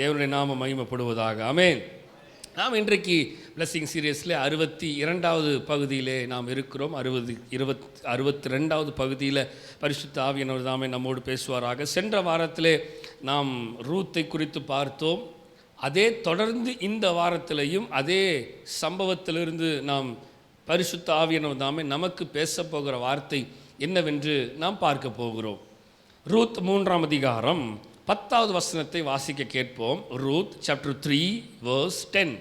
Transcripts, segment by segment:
தேவனுடைய நாமம் மகிமைப்படுவதாக. ஆமென். நாம் இன்றைக்கு பிளஸிங் சீரியஸில் 62வது பகுதியிலே நாம் இருக்கிறோம். 62வது பகுதியில் பரிசுத்த ஆவியானவர் தாமே நம்மோடு பேசுவாராக. சென்ற வாரத்திலே நாம் ரூத்தை குறித்து பார்த்தோம். அதே தொடர்ந்து இந்த வாரத்திலையும் அதே சம்பவத்திலிருந்து நாம் பரிசுத்த ஆவியானவர் தாமே நமக்கு பேச போகிற வார்த்தை என்னவென்று நாம் பார்க்க போகிறோம். ரூத் 3ஆம் அதிகாரம் 10வது வசனத்தை வாசிக்க கேட்போம். Ruth chapter 3 verse 10.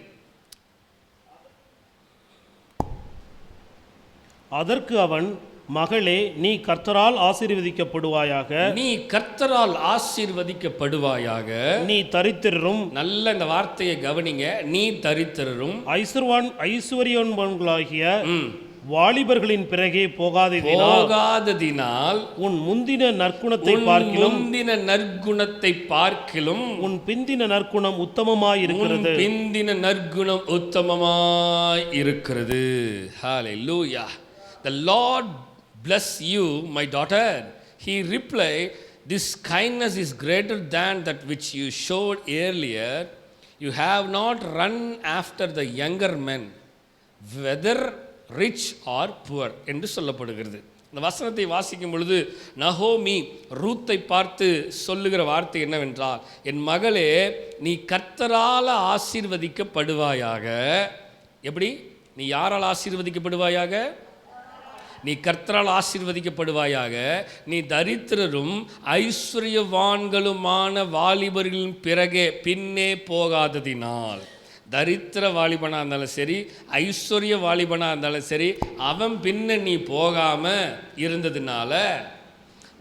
அதற்கு அவன், மகளே, நீ கர்த்தரால் ஆசீர்வதிக்கப்படுவாயாக, நீ கர்த்தரால் ஆசீர்வதிக்கப்படுவாயாக. நீ தரித்திரரும், நல்ல இந்த வார்த்தையை கவனிங்க, நீ தரித்திரரும் ஐஸ்வர்யவான்களாகிய வாலிபர்களின் பிறகே போகாததினால் உன் முந்தின நற்குணத்தை பார்க்கிலும் உன் பிந்தின நற்குணம் உத்தமமாயிருக்கிறது. பிந்தின நற்குணம் உத்தமமாயிருக்கிறது. ஹல்லேலூயா. The Lord bless you, my daughter. He replied, this kindness is greater than that which you showed earlier. You have not run after the younger men, whether rich or poor என்று சொல்லப்படுகிறது. இந்த வசனத்தை வாசிக்கும் பொழுது நகோமி ரூத்தை பார்த்து சொல்லுகிற வார்த்தை என்னவென்றால், என் மகளே, நீ கர்த்தரால் ஆசீர்வதிக்கப்படுவாயாக. எப்படி? நீ யாரால் ஆசீர்வதிக்கப்படுவாயாக? நீ கர்த்தரால் ஆசீர்வதிக்கப்படுவாயாக. நீ தரித்திரரும் ஐஸ்வர்யவான்களுமான வாலிபர்களின் பிறகே பின்னே போகாததினால். தரித்திர வாலிபனாக இருந்தாலும் சரி, ஐஸ்வர்ய வாலிபனாக இருந்தாலும் சரி, அவன் பின்ன நீ போகாமல் இருந்ததுனால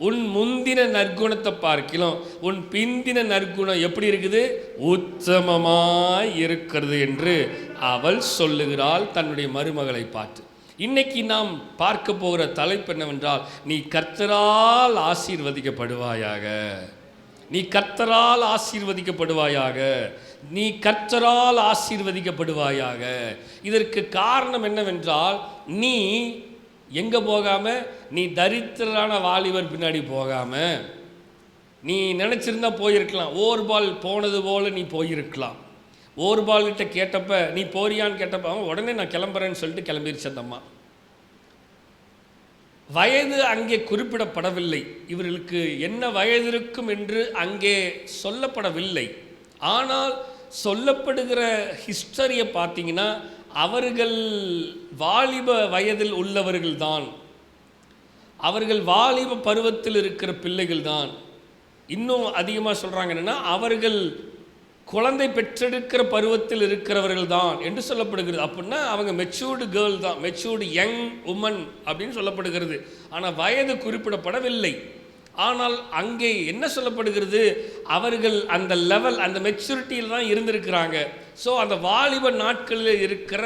உன் முந்தின நற்குணத்தை பார்க்கலாம் உன் பிந்தின நற்குணம் எப்படி இருக்குது? உத்தமமாய் இருக்கிறது என்று அவள் சொல்லுகிறாள் தன்னுடைய மருமகளை பார்த்து. இன்னைக்கு நாம் பார்க்க போகிற தலைப்பு என்னவென்றால், நீ கர்த்தரால் ஆசீர்வதிக்கப்படுவாயாக. நீ கர்த்தரால் ஆசீர்வதிக்கப்படுவாயாக. நீ கர்த்தரால் ஆசீர்வதிக்கப்படுவாயாக. இதற்கு காரணம் என்னவென்றால், நீ எங்கே போகாம, நீ தரித்திரரான வாலிபர் பின்னாடி போகாம, நீ நினச்சிருந்தா போயிருக்கலாம். ஓர்பால் போனது போல நீ போயிருக்கலாம். ஓர்பால்கிட்ட கேட்டப்ப நீ போறியான்னு கேட்டப்ப அவன் உடனே நான் கிளம்புறேன்னு சொல்லிட்டு கிளம்பிருச்சு அந்த அம்மா. வயது அங்கே குறிப்பிடப்படவில்லை. இவர்களுக்கு என்ன வயது இருக்கும் என்று அங்கே சொல்லப்படவில்லை. ஆனால் சொல்லப்படுகிற ஹிஸ்டரியை பார்த்தீங்கன்னா, அவர்கள் வாலிப வயதில் உள்ளவர்கள் தான். அவர்கள் வாலிப பருவத்தில் இருக்கிற பிள்ளைகள் தான். இன்னும் அதிகமாக சொல்கிறாங்க என்னென்னா, அவர்கள் குழந்தை பெற்றெடுக்கிற பருவத்தில் இருக்கிறவர்கள் தான் என்று சொல்லப்படுகிறது. அப்படின்னா அவங்க மெச்சூர்டு கேர்ள் தான், மெச்சூர்டு யங் உமன் அப்படின்னு சொல்லப்படுகிறது. ஆனால் வயது குறிப்பிடப்படவில்லை. ஆனால் அங்கே என்ன சொல்லப்படுகிறது? அவர்கள் அந்த லெவல், அந்த மெச்சூரிட்டியில் தான் இருந்திருக்கிறாங்க. ஸோ அந்த வாலிப நாட்களில் இருக்கிற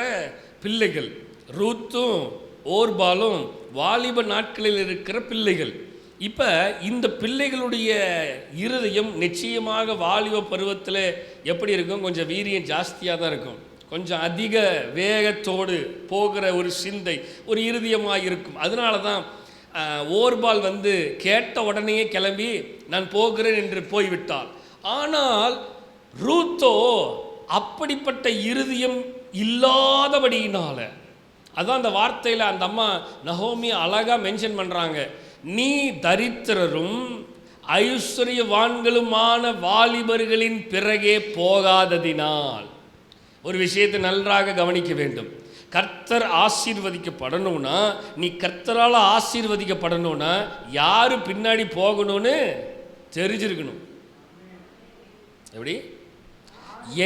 பிள்ளைகள், ரூத்தும் ஓர்பாலும் வாலிப நாட்களில் இருக்கிற பிள்ளைகள். இப்போ இந்த பிள்ளைகளுடைய இருதயம் நிச்சயமாக வாலிப பருவத்தில் எப்படி இருக்கும்? கொஞ்சம் வீரியம் ஜாஸ்தியாக தான் இருக்கும். கொஞ்சம் அதிக வேகத்தோடு போகிற ஒரு சிந்தை, ஒரு இருதயமாக இருக்கும். அதனால தான் ஓர்பால் கேட்ட உடனேயே கிளம்பி நான் போகிறேன் என்று போய்விட்டாள். ஆனால் ரூத்தோ அப்படிப்பட்ட இருதயம் இல்லாதபடியினால, அதான் அந்த வார்த்தையில் அந்த அம்மா நகோமி அழகாக மென்ஷன் பண்ணுறாங்க. நீ தரித்திரரும் ஐஸ்வர்யவான்களுமான வாலிபர்களின் பிறகே போகாததினால். ஒரு விஷயத்தை நன்றாக கவனிக்க வேண்டும். கர்த்தர் ஆசீர்வதிக்கப்படணும்னா, நீ கர்த்தரால் ஆசீர்வதிக்கப்படணும்னா யாரு பின்னாடி போகணும்னு தெரிஞ்சிருக்கணும். எப்படி?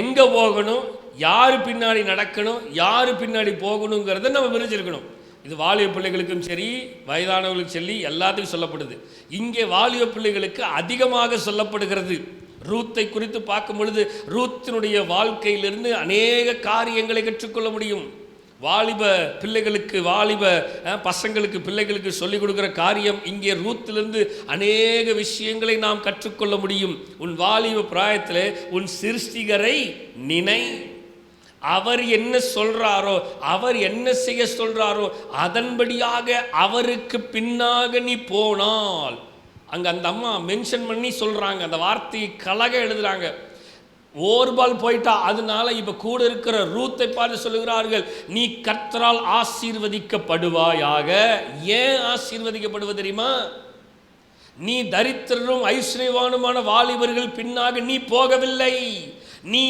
எங்கே போகணும், யார் பின்னாடி நடக்கணும், யார் பின்னாடி போகணுங்கிறத நம்ம தெரிஞ்சிருக்கணும். இது வாலிப பிள்ளைகளுக்கும் சரி, வயதானவர்களுக்கும் சரி, எல்லாத்துக்கும் சொல்லப்படுது. இங்கே வாலிப பிள்ளைகளுக்கு அதிகமாக சொல்லப்படுகிறது. ரூத்தை குறித்து பார்க்கும் பொழுது ரூத்தினுடைய வாழ்க்கையிலிருந்து அநேக காரியங்களை கற்றுக்கொள்ள முடியும். வாலிப பிள்ளைகளுக்கு, வாலிப பசங்களுக்கு, பிள்ளைகளுக்கு சொல்லிக் கொடுக்குற காரியம் இங்கே ரூத்திலிருந்து அநேக விஷயங்களை நாம் கற்றுக்கொள்ள முடியும். உன் வாலிப பிராயத்தில் உன் சிருஷ்டிகரை நினை. அவர் என்ன சொல்றாரோ, அவர் என்ன செய்ய சொல்றாரோ அதன்படியாக அவருக்கு பின்னாக நீ போனால். அங்கே அந்த அம்மா மென்ஷன் பண்ணி சொல்கிறாங்க, அந்த வார்த்தையை கழக எழுதுகிறாங்க. ஓர்பால் போயிட்டா. அதனால இப்ப கூட இருக்கிற ரூத்தை பார்த்து சொல்லுகிறார்கள், நீ கர்த்தரால் ஆசீர்வதிக்கப்படுவாயாக. ஏன் ஆசீர்வதிக்கப்படுவது தெரியுமா? நீ தரித்திரரும் ஐஸ்வர்யவானுமான வாலிபர்கள் பின்னாக நீ போகவில்லை. நீ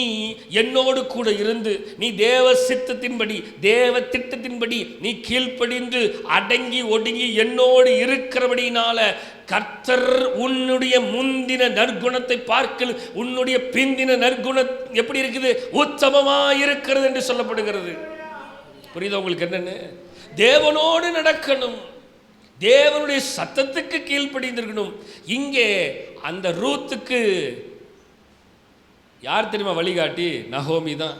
என்னோடு கூட இருந்து நீ தேவ சித்தத்தின்படி தேவ திட்டத்தின்படி நீ கீழ்ப்படிந்து அடங்கி ஒடுங்கி என்னோடு இருக்கிறபடினால கர்த்தர் உன்னுடைய முந்தின நற்குணத்தை பார்க்கல் உன்னுடைய பிந்தின நற்குணம் எப்படி இருக்குது? உத்தமமாக இருக்கிறது என்று சொல்லப்படுகிறது. புரியுதா உங்களுக்கு? என்னன்னு தேவனோடு நடக்கணும், தேவனுடைய சத்தத்துக்கு கீழ்ப்படிந்திருக்கணும். இங்கே அந்த ரூத்துக்கு யார் தெரியுமா வழிகாட்டி? நகோமி தான்.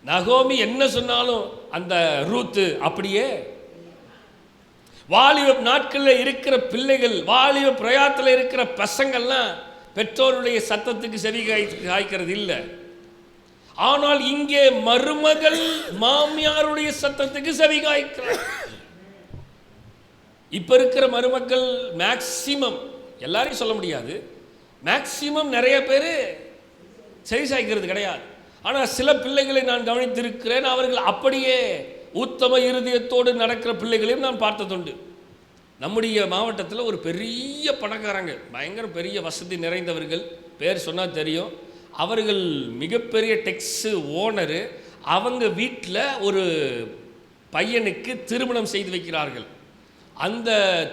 நகோமி என்ன சொன்னாலும் அந்த ரூத்து அப்படியே. வாலிப நாட்களில் இருக்கிற பிள்ளைகள், வாலிப பிரயாத்தில் இருக்கிற பசங்கள்லாம் பெற்றோருடைய சத்தத்துக்கு செவி காய்க்கிறது இல்லை. ஆனால் இங்கே மருமகள் மாமியாருடைய சத்தத்துக்கு செவி காய்க்கிறார். இப்ப இருக்கிற மருமக்கள் மேக்சிமம், எல்லாரையும் சொல்ல முடியாது, மேக்சிமம் நிறைய பேர் செவி சாய்க்கிறது கிடையாது. ஆனால் சில பிள்ளைகளை நான் கவனித்திருக்கிறேன், அவர்கள் அப்படியே உத்தம இருதயத்தோடு நடக்கிற பிள்ளைகளையும் நான் பார்த்ததுண்டு. நம்முடைய மாவட்டத்தில் ஒரு பெரிய பணக்காரங்க, பயங்கர பெரிய வசதி நிறைந்தவர்கள், பேர் சொன்னால் தெரியும். அவர்கள் மிகப்பெரிய டெக்ஸு ஓனரு. அவங்க வீட்டில் ஒரு பையனுக்கு திருமணம் செய்து வைக்கிறார்கள். அந்த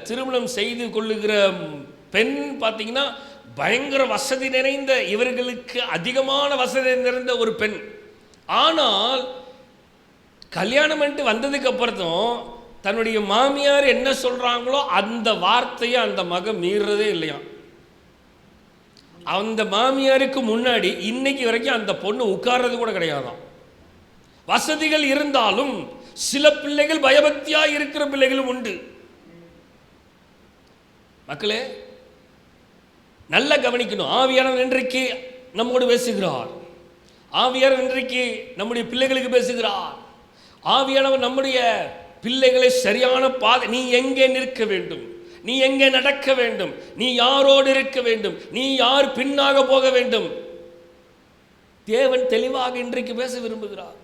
திருமணம் செய்து கொள்ளுகிற பெண் பார்த்தீங்கன்னா பயங்கர வசதி நிறைந்த, இவர்களுக்கு அதிகமான வசதி நிறைந்த ஒரு பெண். ஆனால் கல்யாணம் பண்ணிட்டு வந்ததுக்கு அப்புறம் தன்னுடைய மாமியார் என்ன சொல்றாங்களோ அந்த வார்த்தையை அந்த மகன் மீறதே இல்லையா. அந்த மாமியாருக்கு முன்னாடி இன்னைக்கு வரைக்கும் அந்த பொண்ணு உட்கார்றது கூட கிடையாதான். வசதிகள் இருந்தாலும் சில பிள்ளைகள் பயபக்தியாக இருக்கிற பிள்ளைகளும் உண்டு. மக்களே நல்லா கவனிக்கணும். ஆவியானவர் இன்றைக்கு நம்மோடு பேசுகிறார். ஆவியானவர் இன்றைக்கு நம்முடைய பிள்ளைகளுக்கு பேசுகிறார். ஆவியானவர் நம்முடைய பிள்ளைகளை சரியான பாதை, நீ எங்கே நிற்க வேண்டும், நீ எங்கே நடக்க வேண்டும், நீ யாரோடு இருக்க வேண்டும், நீ யார் பின்னாக போக வேண்டும், தேவன் தெளிவாக இன்றைக்கு பேச விரும்புகிறார்.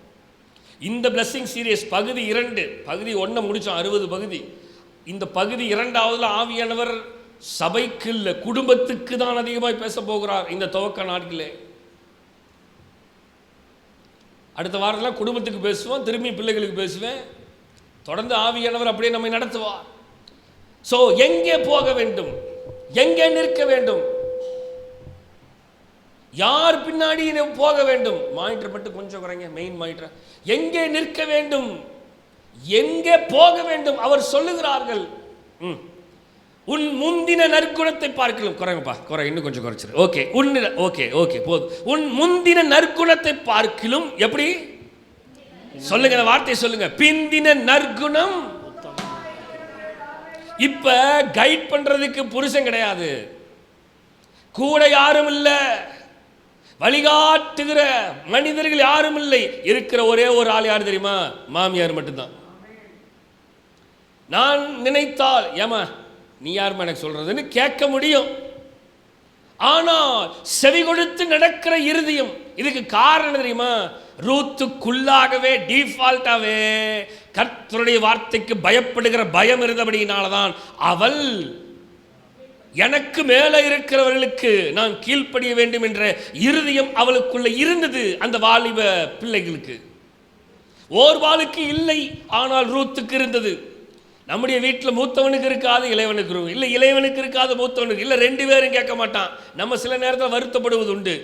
இந்த பிளஸிங் சீரியஸ் பகுதி 2, பகுதி 1 முடிச்சோம், 60 பகுதி. இந்த பகுதி 2ஆவதுல ஆவியானவர் சபைக்கு இல்லை, குடும்பத்துக்கு தான் அதிகமாக பேச போகிறார் இந்த துவக்க நாட்களே. அடுத்த வாரத்தில் குடும்பத்துக்கு பேசுவோம், திரும்பி பிள்ளைகளுக்கு பேசுவேன். தொடர்ந்து ஆவியானவர் அப்படியே நம்மை நடத்துவார். ஸோ எங்கே போக வேண்டும், எங்கே நிற்க வேண்டும், யார் பின்னாடி போக வேண்டும், மானிட்டர் மட்டும் கொஞ்சம் குறைங்க, மெயின் மானிட்டர். எங்கே நிற்க வேண்டும், எங்கே போக வேண்டும், அவர் சொல்லுகிறார்கள். உன் முந்தின நற்குணத்தை பார்க்கலாம். குறைங்கப்பா, குறை, இன்னும் கொஞ்சம் குறைச்சிரு. ஓகே, ஓகே ஓகே போதும். உன் முந்தின நற்குணத்தை பார்க்கிலும் எப்படி சொல்லுங்க, வார்த்தை சொல்லுங்க, பிந்தின நற்குணம். இப்ப கைட் பண்றதுக்கு புருஷன் கிடையாது, கூட யாரும் இல்லை, வழிகாட்டுகிற மனிதர்கள் யாரும் இல்லை. இருக்கிற ஒரே ஒரு ஆள் யார் தெரியுமா? மாமியார் மட்டும்தான். நான் நினைத்தால் ஏமா நீ யாருமா எனக்கு சொல்றதுன்னு கேட்க முடியும். ஆனால் செவி கொடுத்து நடக்கிற இருதயம், இதுக்கு காரணம் தெரியுமா? ரூத்துக்குள்ளாகவே டிஃபால்ட்டாவே கர்த்தருடைய வார்த்தைக்கு பயப்படுகிற பயம் இருந்தபடியினால்தான் அவள் எனக்கு மேலே இருக்கிறவர்களுக்கு நான் கீழ்ப்படிய வேண்டும் என்ற இருதயம் அவளுக்குள்ள இருந்தது. அந்த வாலிப பிள்ளைகளுக்கு, ஓர்வாளுக்கு இல்லை, ஆனால் ரூத்துக்கு இருந்தது. நம்முடைய வீட்டில் மூத்தவனுக்கு இருக்காது, இளைவனுக்கு இருக்கும், இல்லை இளைவனுக்கு இருக்காது மூத்தவனுக்கு இல்லை, 2 பேரும் கேட்க மாட்டான். நம்ம சில நேரத்தில் வருத்தப்படுவது உண்டு.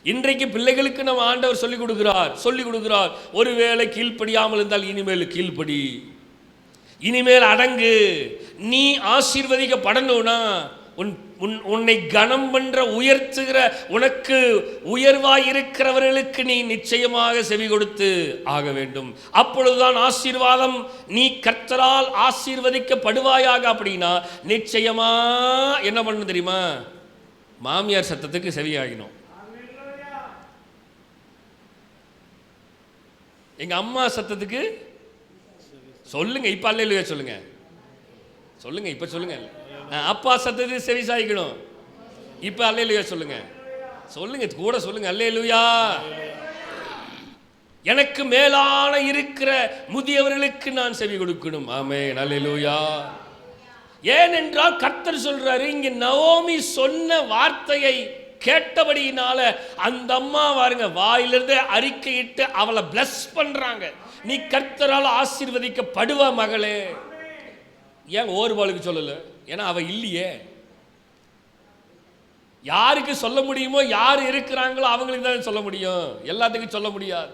இன்றைக்கு பிள்ளைகளுக்கு நம்ம ஆண்டவர் சொல்லிக் கொடுக்கிறார். ஒருவேளை கீழ்ப்படியாமல் இருந்தால் இனிமேல் கீழ்ப்படி, இனிமேல் அடங்கு. நீ ஆசீர்வதிக்கப்படணும்னா உன்னை கனம் பண்ற உயர்த்துகிற உனக்கு உயர்வாய் இருக்கிறவர்களுக்கு நீ நிச்சயமாக செவி கொடுத்து ஆக வேண்டும். அப்பொழுதுதான் ஆசீர்வாதம். நீ கர்த்தரால் ஆசீர்வதிக்கப்படுவாயாக. அப்படின்னா நிச்சயமா என்ன பண்ணணும் தெரியுமா? மாமியார் சத்தத்துக்கு செவியாகணும். எங்க அம்மா சத்தத்துக்கு சொல்லுங்க, இப்ப அல்லேலூயா சொல்லுங்க, சொல்லுங்க, இப்ப சொல்லுங்க. அப்பா சத்தத்துக்கு செவி சாய்க்கணும், இப்ப அல்லேலூயா சொல்லுங்க. சொல்லுங்க, கூட சொல்லுங்க. அல்லேலூயா. எனக்கு மேலான இருக்கிற முதியவர்களுக்கு நான் செவி கொடுக்கணும். ஆமென். அல்லேலூயா. ஏனென்றால் கர்த்தர் சொல்றாரு, இங்க நவோமி சொன்ன வார்த்தையை கேட்டபடியினால அந்த அம்மா பாருங்க வாயிலிருந்து அறிக்கையிட்டு அவளை பிளஸ் பண்றாங்க. நீ கர்த்தரால் ஆசீர்வதிக்கப்படுவ மகளே. ஏன் ஓர்பாளுக்கு சொல்லல? ஏன்னா அவ இல்லையே. யாருக்கு சொல்ல முடியுமோ, யார் இருக்கிறாங்களோ அவங்களுக்கு தான் சொல்ல முடியும், எல்லாத்துக்கும் சொல்ல முடியாது.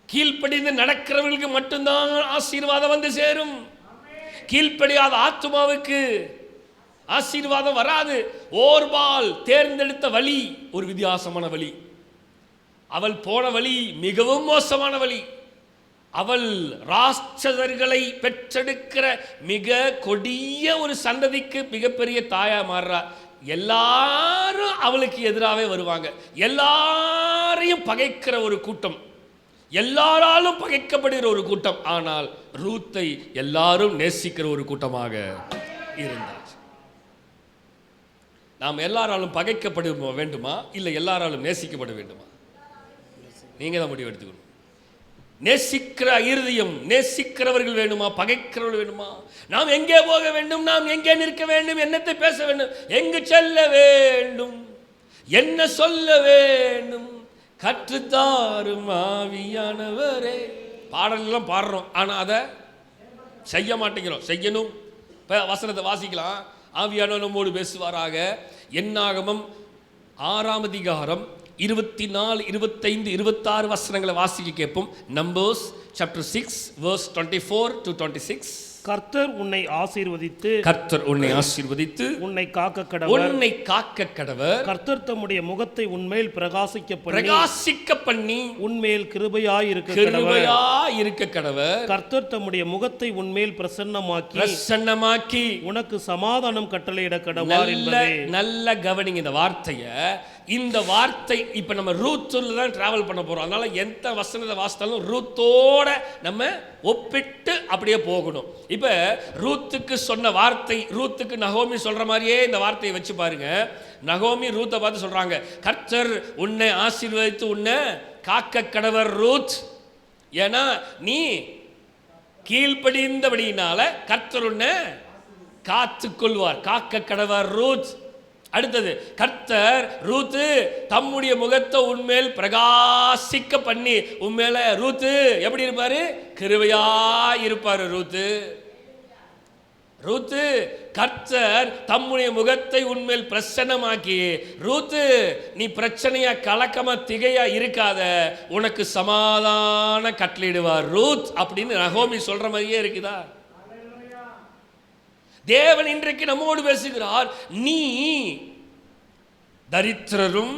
கீழ்ப்படிந்து நடக்கிறவர்களுக்கு மட்டும்தான் ஆசீர்வாதம் வந்து சேரும். கீழ்ப்படியாத ஆத்துமாவுக்கு ஆசீர்வாதம் வராது. ஓர்பால் தேர்ந்தெடுத்த வழி ஒரு வித்தியாசமான வழி. அவள் போன வழி மிகவும் மோசமான வழி. அவள் ராட்சதர்களை பெற்றெடுக்கிற மிக கொடிய ஒரு சந்ததிக்கு மிகப்பெரிய தாயா மாறுறா. எல்லாரும் அவளுக்கு எதிராகவே வருவாங்க. எல்லாரையும் பகைக்கிற ஒரு கூட்டம், எல்லாராலும் பகைக்கப்படுகிற ஒரு கூட்டம். ஆனால் ரூத்தை எல்லாரும் நேசிக்கிற ஒரு கூட்டமாக இருந்தார். நாம் எல்லாராலும் பகைக்கப்பட வேண்டுமா, இல்லை எல்லாராலும் நேசிக்கப்பட வேண்டுமா? நீங்க தான் முடிவு எடுத்துக்கணும். நேசிக்கிற இருதயம், நேசிக்கிறவர்கள் வேண்டுமா, பகைக்கிறவர்கள் வேண்டுமா? நாம் எங்கே போக வேண்டும், நாம் எங்கே நிற்க வேண்டும், என்னத்தை பேச வேண்டும், எங்கு செல்ல வேண்டும், என்ன சொல்ல வேண்டும், கற்றுத்தாரும் ஆவியானவரே. பாடலாம் பாடுறோம், ஆனால் அதை செய்ய மாட்டேங்கிறோம். செய்யணும். இப்போ வசனத்தை வாசிக்கலாம். ஆவியானவர் நம்மோடு பேசுவாராக. என்னாகமம் 6ஆம் அதிகாரம் 24, 25, 26 வசனங்களை வாசிக்க கேட்போம். Numbers chapter 6 verse 24 to 26. கர்த்தர் உன்னை ஆசீர்வதித்து, கர்த்தர் உன்னை ஆசீர்வதித்து உன்னை காக்க கடவர், உன்னை காக்க கடவர். கர்த்தர் தம்முடைய முகத்தை உன்மேல் பிரகாசிக்க பண்ணி உன்மேல் கிருபையாய் இருக்க கடவர். கர்த்தர் தம்முடைய முகத்தை உன்மேல் பிரசன்னமாக்கி உனக்கு சமாதானம் கட்டளையிட கடவார் என்பதே. நல்ல கவனிங்க இந்த வார்த்தையை. இந்த வார்த்தை இப்ப நம்ம ரூத்துல தான் டிராவல் பண்ண போறோம். அதனால எந்த வசனத்தை வாசித்தாலும் ரூத்தோட நம்ம ஒப்பிட்டு அப்படியே போகணும். இப்ப ரூத்துக்கு சொன்ன வார்த்தை, ரூத்துக்கு நகோமி சொல்ற மாதிரியே இந்த வார்த்தையை வச்சு பாருங்க. நகோமி ரூத்தை பார்த்து சொல்றாங்க, கர்த்தர் உன்னை ஆசீர்வதித்து உன்னை காக்க கடவர் ரூத். ஏன்னா நீ கீழ்ப்படிந்தபடியினால கர்த்தர் உன்னை காத்து கொள்வார். காக்க கடவர் ரூத். அடுத்தது, கர்த்தர் ரூத்து தம்முடைய முகத்தை உன்மேல் பிரகாசிக்க பண்ணி, உன்மேல ரூத்து எப்படி இருப்பாரு? கிருபையா இருப்பாரு ரூத்து. ரூத்து கர்த்தர் தம்முடைய முகத்தை உன்மேல் பிரசன்னமாக்கி, ரூத்து நீ பிரச்சனையா கலக்கமா திகையா இருக்காத, உனக்கு சமாதான கட்டளையிடுவார் ரூத் அப்படின்னு நகோமி சொல்ற மாதிரியே இருக்குதா? தேவன் இன்றைக்கு நம்மோடு பேசுகிறார். நீ தரித்திரரும்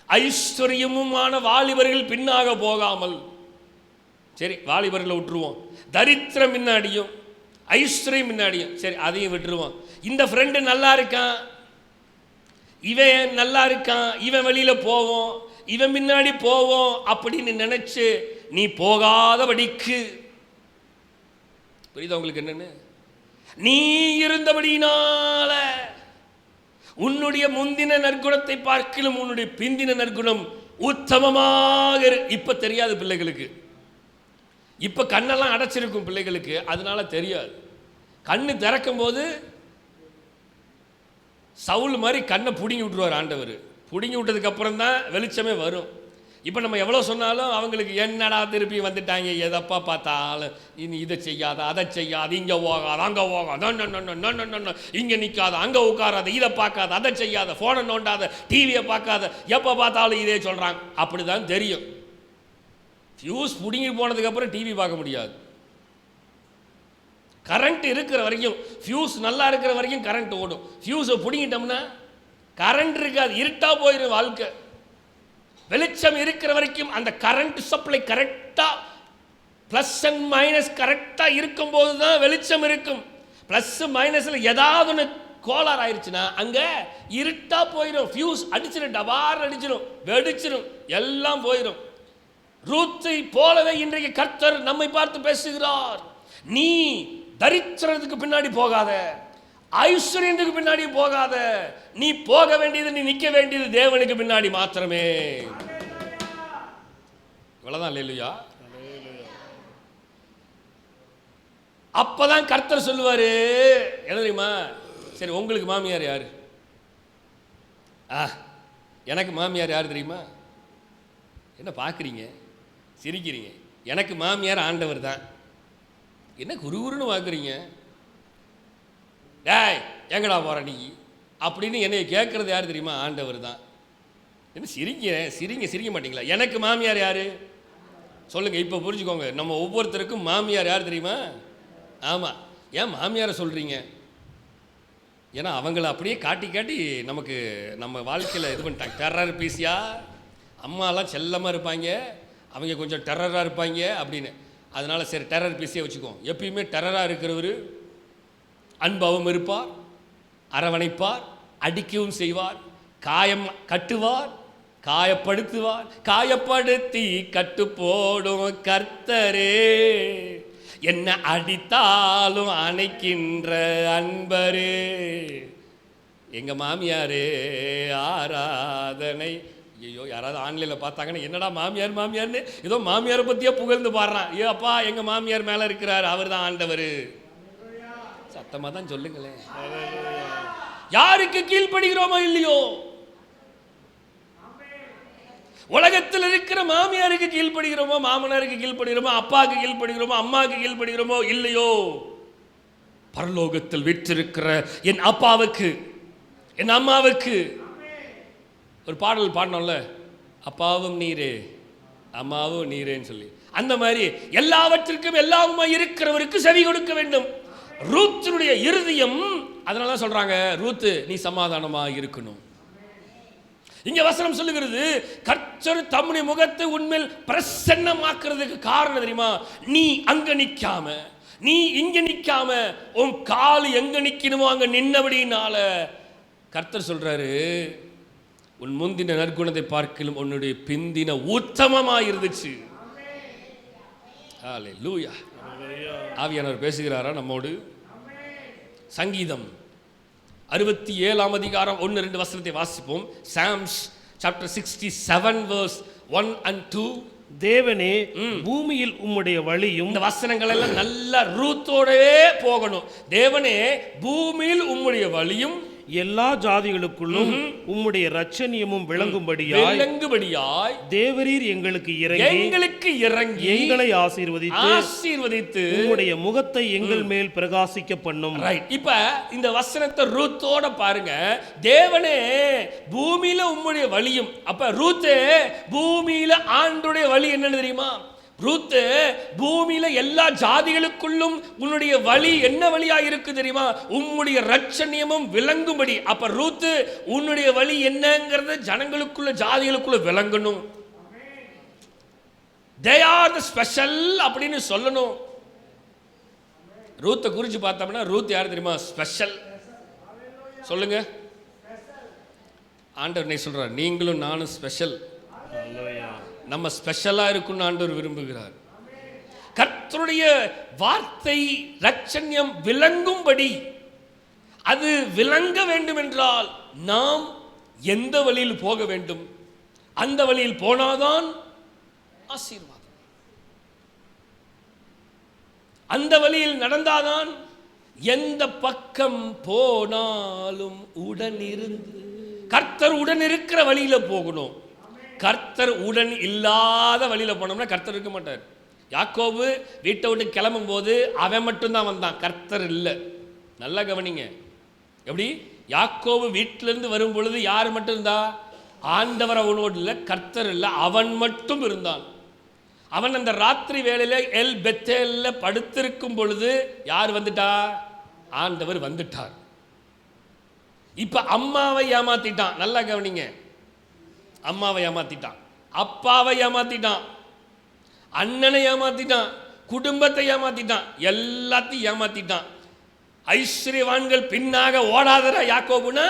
ஐஸ்வர்யமுமான வாலிபர்கள் பின்னாக போகாமல், சரி வாலிபர்களை விட்டுருவோம், தரித்திரம் முன்னாடியும் ஐஸ்வர்யம் முன்னாடியும் சரி அதையும் விட்டுருவோம். இந்த ஃப்ரெண்டு நல்லா இருக்கான், இவன் நல்லா இருக்கான், இவன் வெளியில போவோம், இவன் முன்னாடி போவோம் அப்படின்னு நினைச்சு நீ போகாதபடிக்கு, புரியுதா உங்களுக்கு என்னன்னு? நீ இருந்தபடியினால உன்னுடைய முந்தின நற்குணத்தை பார்க்கிலும் உன்னுடைய பிந்தின நற்குணம் உத்தமமாக இப்ப தெரியாது பிள்ளைகளுக்கு. இப்ப கண்ணெல்லாம் அடைச்சிருக்கும் பிள்ளைகளுக்கு, அதனால தெரியாது. கண்ணு திறக்கும் போது சவுல் மாதிரி கண்ணை பிடுங்கி விட்டுருவார் ஆண்டவர். பிடுங்கி விட்டதுக்கு அப்புறம் தான் வெளிச்சமே வரும். இப்போ நம்ம எவ்வளோ சொன்னாலும் அவங்களுக்கு என்னடா திருப்பி வந்துட்டாங்க, எதப்பா பார்த்தாலும் இனி இதை செய்யாத, அதை செய்யாத, இங்கே போகாத, அங்கே போகாத, இங்கே நிற்காத, அங்கே உட்காராத, இதை பார்க்காத, அதை செய்யாத, ஃபோனை நோண்டாத, டிவியை பார்க்காத, எப்போ பார்த்தாலும் இதே சொல்கிறாங்க. அப்படி தான் தெரியும். ஃபியூஸ் பிடுங்கி போனதுக்கப்புறம் டிவி பார்க்க முடியாது. கரண்ட் இருக்கிற வரைக்கும், ஃபியூஸ் நல்லா இருக்கிற வரைக்கும் கரண்ட் ஓடும். ஃபியூஸை பிடுங்கிட்டோம்னா கரண்ட் இருக்காது, இருட்டாக போயிடும் வாழ்க்கை. வெளிச்சம் இருக்கிற வரைக்கும் அந்த கரண்ட் சப்ளை கரெக்டாக ப்ளஸ் அண்ட் மைனஸ் கரெக்டாக இருக்கும்போது தான் வெளிச்சம் இருக்கும். ப்ளஸ் மைனஸில் ஏதாவது ஒன்று கோளாறு ஆயிடுச்சுன்னா அங்கே இருட்டாக போயிடும். ஃபியூஸ் அடிச்சிடும், டபார் அடிச்சிடும், வெடிச்சிடும், எல்லாம் போயிடும். ரூத்தை போலவே இன்றைக்கு கர்த்தர் நம்மை பார்த்து பேசுகிறார். நீ தரித்திரத்துக்கு பின்னாடி போகாத, ஐஸ்வர்யத்துக்கு பின்னாடி போகாத. நீ போக வேண்டியது, நீ நிற்க வேண்டியது தேவனுக்கு பின்னாடி மாத்திரமே. இவ்வளவுதான். அல்லேலூயா. அப்பதான் கர்த்தர் சொல்லுவாரு, என்ன தெரியுமா? சரி, உங்களுக்கு மாமியார் யாரு? எனக்கு மாமியார் யார் தெரியுமா? என்ன பார்க்குறீங்க, சிரிக்கிறீங்க? எனக்கு மாமியார் ஆண்டவர் தான். என்ன குருகுருன்னு பார்க்குறீங்க? டேய் எங்கடா போற நீ அப்படின்னு என்னை கேட்குறது யார் தெரியுமா? ஆண்டவர் தான். என்ன சிரிக்க மாட்டீங்களா? எனக்கு மாமியார் யார் சொல்லுங்கள். இப்போ புரிஞ்சுக்கோங்க, நம்ம ஒவ்வொருத்தருக்கும் மாமியார் யார் தெரியுமா? ஆமாம். ஏன் மாமியாரை சொல்கிறீங்க? ஏன்னா அவங்கள அப்படியே காட்டி காட்டி நமக்கு நம்ம வாழ்க்கையில் இது பண்ணிட்டாங்க. டெரர் பீஸியா, அம்மாலாம் செல்லமாக இருப்பாங்க, அவங்க கொஞ்சம் டெரராக இருப்பாங்க அப்படின்னு. அதனால் சரி டெரர் பீஸியாக வச்சுக்கோம். எப்பயுமே டெரராக இருக்கிறவர் அன்பாகவும் இருப்பார், அரவணைப்பார், அடிக்கவும் செய்வார், காயம் கட்டுவார், காயப்படுத்துவார், காயப்படுத்தி கட்டு போடும் கர்த்தரே, என்ன அடித்தாலும் அணைக்கின்ற அன்பரே, எங்கள் மாமியாரே ஆராதனை. ஐயோ, யாராவது ஆன்லைனில் பார்த்தாங்கன்னா என்னடா மாமியார் மாமியார்னு ஏதோ மாமியாரை பற்றியே புகழ்ந்து பாடுறான். ஏ அப்பா, எங்கள் மாமியார் மேலே இருக்கிறார், அவர் தான் ஆண்டவர். சத்தமாக தான் சொல்லுங்களேன். யாருக்கு கீழ்ப்படுகிறோமோ இல்லையோ, உலகத்தில் இருக்கிற மாமியாருக்கு கீழ்ப்படுகிறோமோ, மாமனாருக்கு கீழ்ப்படுகிறோமோ, அப்பாவுக்கு கீழ்ப்படுகிறோமோ, அம்மாவுக்கு கீழ்ப்படுகிறோமோ இல்லையோ, பரலோகத்தில் விற்றிருக்கிற என் அப்பாவுக்கு, என் அம்மாவுக்கு. ஒரு பாடல் பாடணும்ல, அப்பாவும் நீரே அம்மாவும் நீரேன்னு சொல்லி. அந்த மாதிரி எல்லாவற்றிற்கும் எல்லாவுமா இருக்கிறவருக்கு செவி கொடுக்க வேண்டும். ரூத்தினுடைய இருதயம் அதனால தான் சொல்றாங்க, ரூத்து நீ சமாதானமா இருக்கணும். இங்க வசனம் சொல்லுகிறது, கர்த்தர் தம்முடைய முகத்தை உன்மேல் பிரசன்னமாக்குறதுக்கு காரணம் தெரியுமா? நீ அங்க நிக்காம, நீ இங்க நிக்காம, உன் கால் எங்க நிக்கணுமோ அங்க நின்னபடினால கர்த்தர் சொல்றாரு, உன் முந்தின நற்குணத்தை பார்க்கலும் உன்னுடைய பிந்தின உத்தமமா இருந்துச்சு. ஹல்லேலூயா. ஆவியானவர் பேசுகிறாரா நம்மோடு? சங்கீதம் 67 அதிகாரம் 1-2 வசனத்தை வாசிப்போம். Psalms chapter 67 verse 1 and 2. தேவனே, பூமியில் உம்முடைய வழியும். இந்த வசனங்கள் எல்லாம் நல்ல ரூத்தோடவே போகணும். தேவனே, பூமியில் உம்முடைய வழியும் எல்லா ஜாதிகளுக்குள்ளும் உம்முடைய இரட்சணியமும் விளங்கும்படியாய் தேவரீர் எங்களுக்கு இறங்கி எங்களை ஆசீர்வதித்து உம்முடைய முகத்தை எங்கள் மேல் பிரகாசிக்க பண்ணும். ரைட். இப்ப இந்த வசனத்தை ரூத்தோட பாருங்க. தேவனே, பூமியில உம்முடைய வழியும். அப்ப ரூத்து பூமியில ஆண்டுடைய வழி என்னன்னு தெரியுமா? ரூத்து பூமியில எல்லா ஜாதிகளுக்குள்ளும் உன்னுடைய வழி என்ன வழியா இருக்கு தெரியுமா? உம்முடைய இரட்சணியமும் விளங்கும்படி. அப்ப ரூத்து உன்னுடைய வழி என்னங்கிறது ஜனங்களுக்குள்ள ஜாதிகளுக்குள்ள விளங்கணும். they are the special அப்படின்னு சொல்லணும். ரூத்தை குறிச்சு பார்த்தோம்னா ரூத் யார் தெரியுமா? ஸ்பெஷல். சொல்லுங்க. ஆண்டவர் நீ சொல்றார், நீங்களும் நானும் ஸ்பெஷல். நம்ம ஸ்பெஷலா இருக்குன்னு ஆண்டவர் விரும்புகிறார். கர்த்தருடைய வார்த்தை இரட்சண்யம் விளங்கும்படி, அது விளங்க வேண்டும் என்றால் நாம் எந்த வழியில் போக வேண்டும்? அந்த வழியில் போனாதான் ஆசீர்வாதம். அந்த வழியில் நடந்தாதான் எந்த பக்கம் போனாலும் உடனிருந்து. கர்த்தர் உடன் இருக்கிற வழியில போகணும். கர்த்தர் உடன் இல்லாத வழியில் போனோம்னா கர்த்தர் இருக்க மாட்டார். யாக்கோபு வீட்டை விட்டு கிளம்பும் போது அவன் மட்டும்தான் வந்தான், கர்த்தர் இல்லை. நல்லா கவனிங்க. எப்படி? யாக்கோபு வீட்டிலிருந்து வரும் பொழுது யார் மட்டும் இருந்தா? ஆண்டவர் அவனோடு இல்லை, கர்த்தர் இல்லை, அவன் மட்டும் இருந்தான். அவன் அந்த ராத்திரி வேளையில எல் பெத்தேல்ல படுத்திருக்கும் பொழுது யார் வந்துட்டா? ஆண்டவர் வந்துட்டார். இப்ப அம்மாவை ஏமாத்திட்டான். நல்லா கவனிங்க. அம்மாவை ஏமாத்திட்டான், அப்பாவை ஏமாத்திட்டான், அண்ணனை ஏமாத்திட்டான், குடும்பத்தை ஏமாத்திட்டான், எல்லாத்தையும் ஏமாத்திட்டான். ஐஸ்வர்யவான்கள் பின்னாக ஓடாதரா யாக்கோபுனா?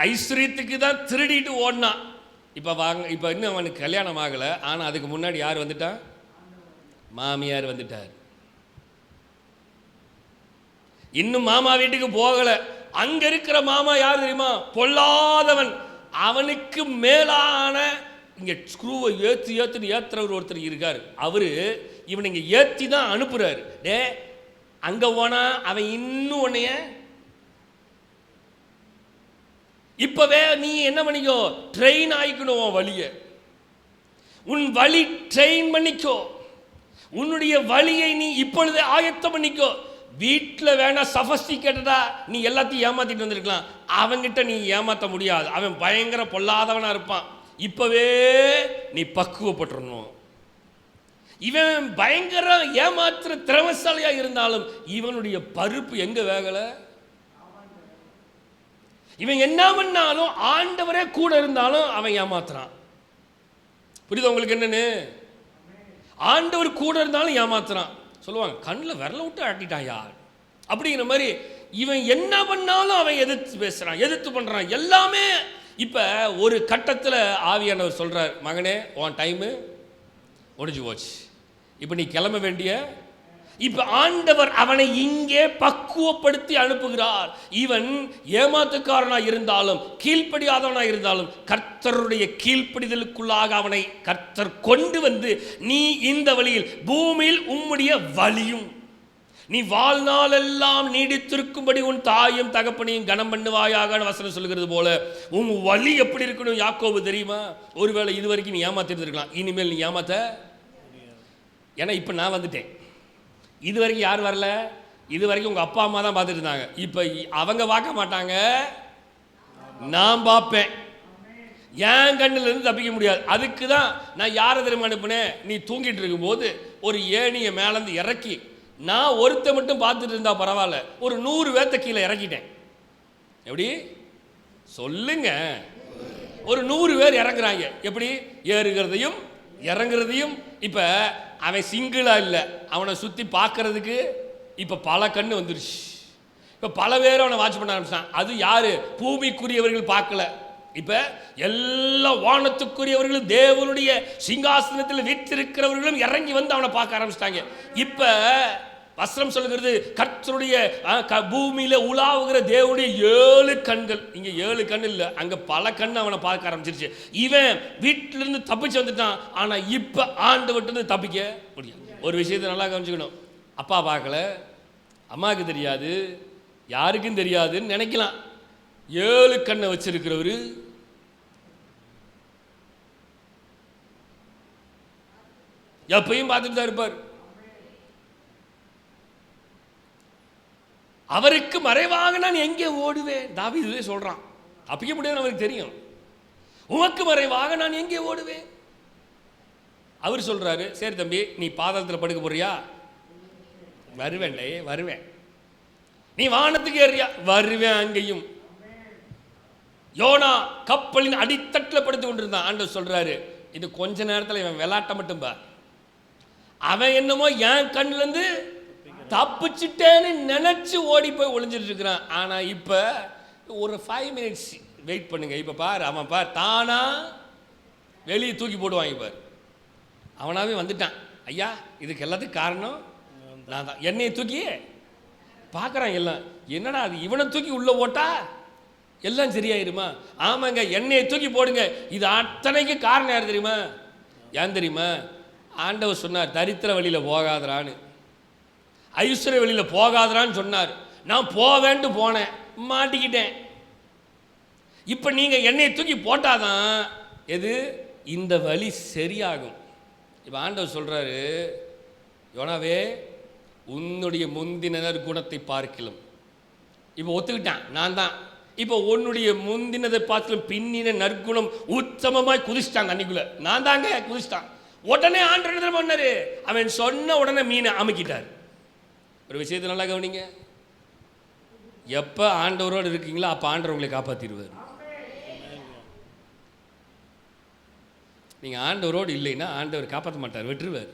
ஐஸ்வர்யத்துக்கு தான் திருடிட்டு ஓடினான். இப்ப இன்னும் அவனுக்கு கல்யாணம் ஆகல. ஆனா அதுக்கு முன்னாடி யார் வந்துட்டான்? மாமியார் வந்துட்டார். இன்னும் மாமா வீட்டுக்கு போகல. அங்க இருக்கிற மாமா யார் தெரியுமா? பொல்லாதவன். அவனுக்கு மேலான இங்க ஸ்க்ரூவை ஏத்துறவர் ஒருத்தர் இருக்காரு. அவரு இவனை இங்க ஏத்தி தான் அனுப்புறாரு. டே அங்க போனா அவன் இன்னும் உன்னைய இப்பவே நீ என்ன பண்ணிக்கோ, ட்ரெயின் ஆயிக்கணும். உன் வழிய, உன் வழி ட்ரெயின் பண்ணிக்கோ. உன்னுடைய வழியை நீ இப்பொழுதே ஆயத்தம் பண்ணிக்கோ. வீட்டில் வேணா சஃபஸ்டிகேட்டடா நீ எல்லாத்தையும் ஏமாத்திட்டு வந்திருக்கலாம். அவங்கிட்ட நீ ஏமாற்ற முடியாது. அவன் பயங்கர பொல்லாதவனா இருப்பான். இப்பவே நீ பக்குவப்பட்டுறணும். இவன் பயங்கர ஏமாத்துற திறமசாலியா இருந்தாலும் இவனுடைய பருப்பு எங்க வேகல. இவன் என்ன பண்ணாலும் ஆண்டவரே கூட இருந்தாலும் அவன் ஏமாத்துறான். புரியுது உங்களுக்கு என்னன்னு? ஆண்டவர் கூட இருந்தாலும் ஏமாத்துறான். சொல்லுவாங்க கண்ணில் விரல விட்டு ஆட்டிட்டாயா அப்படிங்கிற மாதிரி. இவன் என்ன பண்ணாலும் அவன் எதிர்த்து பேசுறான், எதிர்த்து பண்றான் எல்லாமே. இப்ப ஒரு கட்டத்தில் ஆவியானவர் சொல்றார், மகனே உன் டைமு முடிஞ்சு போச்சு, இப்ப நீ கிளம்ப வேண்டிய. இப்ப ஆண்டவர் அவனை இங்கே பக்குவப்படுத்தி அனுப்புகிறார். இவன் ஏமாத்துக்காரனா இருந்தாலும் கீழ்ப்படியாதவனா இருந்தாலும் கர்த்தருடைய கீழ்ப்படிதலுக்குள்ளாக அவனை கர்த்தர் கொண்டு வந்து, நீ இந்த வழியில் பூமியில் உம்முடைய வழியும் நீ வாழ்நாளெல்லாம் நீடித்திருக்கும்படி உன் தாயும் தகப்பனையும் கனம் பண்ணுவாயாக வசனம் சொல்லுகிறது போல உன் வழி எப்படி இருக்கணும் யாக்கோபு தெரியுமா? ஒருவேளை இது வரைக்கும் நீ ஏமாத்திருக்கலாம், இனிமேல் நீ ஏமாத்த. ஏன்னா இப்ப நான் வந்துட்டேன். இது வரைக்கும் யார் வரல? இது வரைக்கும் உங்க அப்பா அம்மா தான் பார்த்துட்டு இருந்தாங்க. இப்ப அவங்க பார்க்க மாட்டாங்க, நான் பார்ப்பேன். என் கண்ணில் இருந்து தப்பிக்க முடியாது. அதுக்கு தான் நான் யாரை தெரியுமா அனுப்புனேன்? நீ தூங்கிட்டு இருக்கும்போது ஒரு ஏணியை மேலேருந்து இறக்கி, நான் ஒருத்த மட்டும் பார்த்துட்டு இருந்தா பரவாயில்ல, ஒரு 100 பேர்த்த கீழே இறக்கிட்டேன். எப்படி சொல்லுங்க? ஒரு 100 பேர் இறங்குறாங்க. எப்படி ஏறுகிறதையும் இறங்குறதையும். இப்ப அவன் சிங்கிளா இல்லை, அவனை சுற்றி பார்க்கறதுக்கு இப்போ பல கண்ணு வந்துருச்சு. இப்போ பல பேர் அவனை வாட்ச் பண்ண ஆரம்பிச்சான். அது யாரு? பூமிக்குரியவர்கள் பார்க்கல. இப்போ எல்லா வானத்துக்குரியவர்களும் தேவனுடைய சிங்காசனத்தில் வீற்றிருக்கிறவர்களும் இறங்கி வந்து அவனை பார்க்க ஆரம்பிச்சிட்டாங்க. இப்போ வசனம் சொல்லுகிறது, கர்த்தருடைய பூமியில உலாவுகிற தேவனுடைய 7 கண்கள். இங்க 7 கண் இல்லை, அங்க பல கண் அவனை பார்க்க ஆரம்பிச்சிருச்சு. இவன் வீட்டில இருந்து தப்பிச்சு வந்துட்டான். ஆனா இப்ப ஆண்டவர்ட்ட இருந்து தப்பிக்க முடியாது. ஒரு விஷயத்தை நல்லா கவனிச்சுக்கணும். அப்பா பார்க்கல, அம்மாவுக்கு தெரியாது, யாருக்கும் தெரியாதுன்னு நினைக்கலாம். 7 கண்ணை வச்சிருக்கிறவரு எப்பயும் பார்த்துட்டு தான் இருப்பார். அவருக்கு மறைவாக நான் எங்கே ஓடுவேன்? தாவீது சொல்றான். தப்பிக்க முடியாது அவருக்கு தெரியும். உமக்கு மறைவாக நான் எங்கே ஓடுவேன்? அவர் சொல்றாரு, சரி தம்பி நீ பாதாளத்தில் படுக்க போறியா? வருவேன்டே, வருவேன். நீ வானத்துக்கு ஏறியா? வருவேன் அங்கேயும். யோனா கப்பலின் அடித்தட்டில் படுத்து கொண்டிருந்தான். ஆண்டவர் சொல்றாரு, இது கொஞ்ச நேரத்தில் இவன் விளையாட்ட மட்டும் பார். அவன் என்னமோ என் கண்ணுல இருந்து தப்பிச்சுட்டேன்னு நினைச்சு ஓடி போய் ஒளிஞ்சிட்டு இருக்கிறான். ஆனா இப்ப ஒரு 5 மினிட்ஸ் வெயிட் பண்ணுங்க. இப்ப பாரு, அவன் பார் தானா வெளியே தூக்கி போடுவாங்க பார். அவனாவே வந்துட்டான். ஐயா இதுக்கு எல்லாத்துக்கும் காரணம் நான் தான். என்னையை தூக்கி பார்க்குறான் எல்லாம். என்னடா அது, இவனை தூக்கி உள்ள போட்டா எல்லாம் சரியாயிருமா? ஆமாங்க, என்னையை தூக்கி போடுங்க. இது அத்தனைக்கு காரணம் யார் தெரியுமா? ஏன் தெரியுமா? ஆண்டவர் சொன்னார், தரித்திர வழியில் போகாதரான்னு, ஐஸ்வர்ய வழியில் போகாதரான்னு சொன்னார். நான் போவேன்ட்டு போனேன், மாட்டிக்கிட்டேன். இப்போ நீங்கள் என்னையை தூக்கி போட்டாதான் எது இந்த வழி சரியாகும். இப்போ ஆண்டவர் சொல்கிறாரு, யோனாவே உன்னுடைய முந்தினர் குணத்தை பார்க்கலாம். இப்போ ஒத்துக்கிட்டான், நான் தான். இப்போ உன்னுடைய முந்தினதை பார்க்கலும் பின்னின நற்குணம் உத்தமமாய் குதிச்சிட்டாங்க. அன்னைக்குள்ள நான் தாங்க குதிச்சிட்டான். உடனே ஆண்டவர் பண்ணாரு, அவன் சொன்ன உடனே மீனை அமுக்கிட்டார். ஒரு விஷயத்தை நல்லா கவனிங்க. எப்போ ஆண்டவரோடு இருக்கீங்களோ அப்போ ஆண்டவர் உங்களை காப்பாற்றிடுவார். நீங்கள் ஆண்டவரோடு இல்லைன்னா ஆண்டவர் காப்பாற்ற மாட்டார், வெற்றுவார்.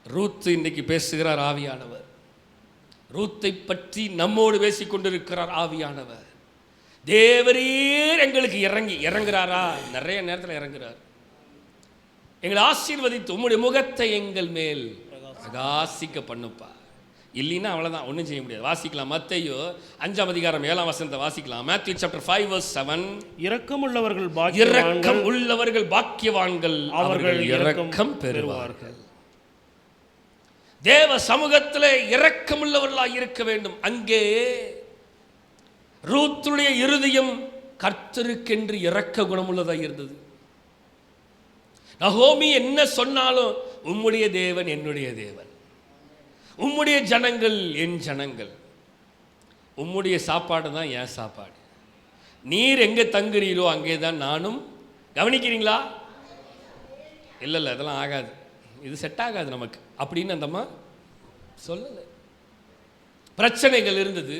ரூத் இன்னைக்கு பேசுகிறார் ஆவியானவர். ரூத்தை பற்றி நம்மோடு பேசிக் கொண்டிருக்கிறார் ஆவியானவர். தேவரீர் எங்களுக்கு இறங்குறாரா? நிறைய நேரத்தில் இறங்குறார். எங்களை ஆசீர்வதித்து உம்முடைய முகத்தை எங்கள் மேல் பிரகாசிக்க பண்ணுப்பா. இல்லைன்னா அவ்வளோதான், ஒன்றும் செய்ய முடியாது. வாசிக்கலாம், மத்தேயு 5:7 வாசிக்கலாம். Matthew chapter 5:7. இரக்கமுள்ளவர்கள் பாக்கியவான்கள், அவர்கள் இரக்கம் பெறுவார்கள். தேவ சமூகத்தில் இரக்கமுள்ளவர்களாக இருக்க வேண்டும். அங்கே ரூத்துடைய இருதயம் கர்த்தருக்கென்று இரக்க குணமுள்ளதாக இருந்தது. நகோமி என்ன சொன்னாலும், உம்முடைய தேவன் என்னுடைய தேவன், உம்முடைய ஜனங்கள் என் ஜனங்கள், உம்முடைய சாப்பாடு தான் என் சாப்பாடு, நீர் எங்கே தங்குறீரோ அங்கே தான் நானும். கவனிக்கிறீங்களா? இல்லை அதெல்லாம் ஆகாது, இது செட் ஆகாது நமக்கு அப்படின்னு அந்தம்மா சொல்லலை. பிரச்சனைகள் இருந்தது,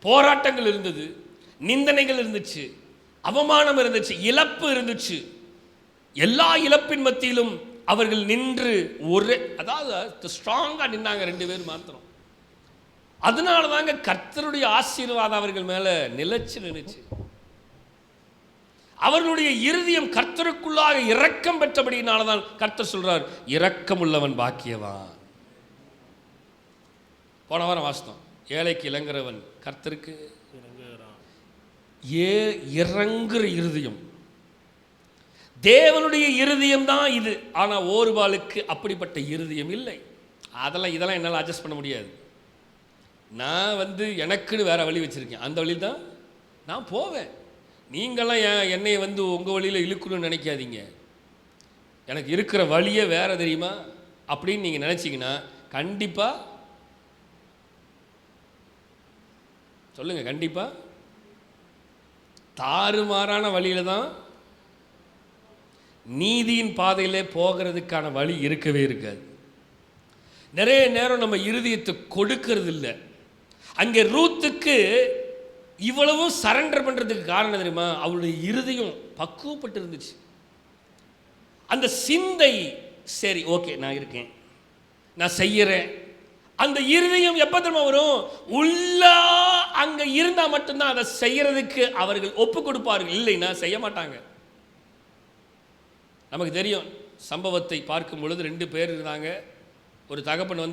போராட்டங்கள் இருந்தது, நிந்தனைகள் இருந்துச்சு, அவமானம் இருந்துச்சு, இழப்பு இருந்துச்சு. எல்லா இழப்பின் மத்தியிலும் அவர்கள் நின்று அதாவது ஸ்ட்ராங்காக நின்னாங்க, 2 பேர் மாத்திரம். அதனால தாங்க கர்த்தருடைய ஆசீர்வாதம் அவர்கள் மேல நிலைச்சு நினைச்சு. அவர்களுடைய இருதயம் கர்த்தருக்குள்ளாக இரக்கம் பெற்றபடியினால்தான் கர்த்தர் சொல்றார், இரக்கம் உள்ளவன் பாக்கியவான். போன வாரம் வாசித்தோம், ஏழைக்கு இளங்குறவன் கர்த்தருக்கு இறங்குற இருதயம். தேவனுடைய இருதயம் தான் இது. ஆனால் ஓர்பாலுக்கு அப்படிப்பட்ட இருதயம் இல்லை. இதெல்லாம் என்னால் அட்ஜஸ்ட் பண்ண முடியாது. நான் எனக்குன்னு வேற வழி வச்சுருக்கேன், அந்த வழி தான் நான் போவேன். நீங்களாம் என்னை உங்கள் வழியில் இழுக்கணும்னு நினைக்காதீங்க. எனக்கு இருக்கிற வழியே வேற தெரியுமா அப்படின்னு நீங்கள் நினச்சிங்கன்னா கண்டிப்பாக சொல்லுங்கள், கண்டிப்பாக தாறுமாறான வழியில் தான், நீதியின் பாதையிலே போகிறதுக்கான வழி இருக்கவே இருக்காது. நிறைய நேரம் நம்ம இருதயத்தை கொடுக்கறது இல்லை. அங்கே ரூத்துக்கு இவ்வளவும் சரண்டர் பண்ணுறதுக்கு காரணம் தெரியுமா? அவளுடைய இருதயம் பக்குவப்பட்டு இருந்துச்சு. அந்த சிந்தை, சரி ஓகே நான் இருக்கேன், நான் செய்யறேன், அந்த இருதயம் எப்போ தெரியுமா வரும்? உள்ள அங்கே இருந்தால் மட்டும்தான் அதை செய்யறதுக்கு அவர்கள் ஒப்பு கொடுப்பார்கள், இல்லைன்னா செய்ய மாட்டாங்க. நமக்கு தெரியும் சம்பவத்தை பார்க்கும் பொழுது 2 பேர் இருந்தாங்க. ஒரு தகப்பன்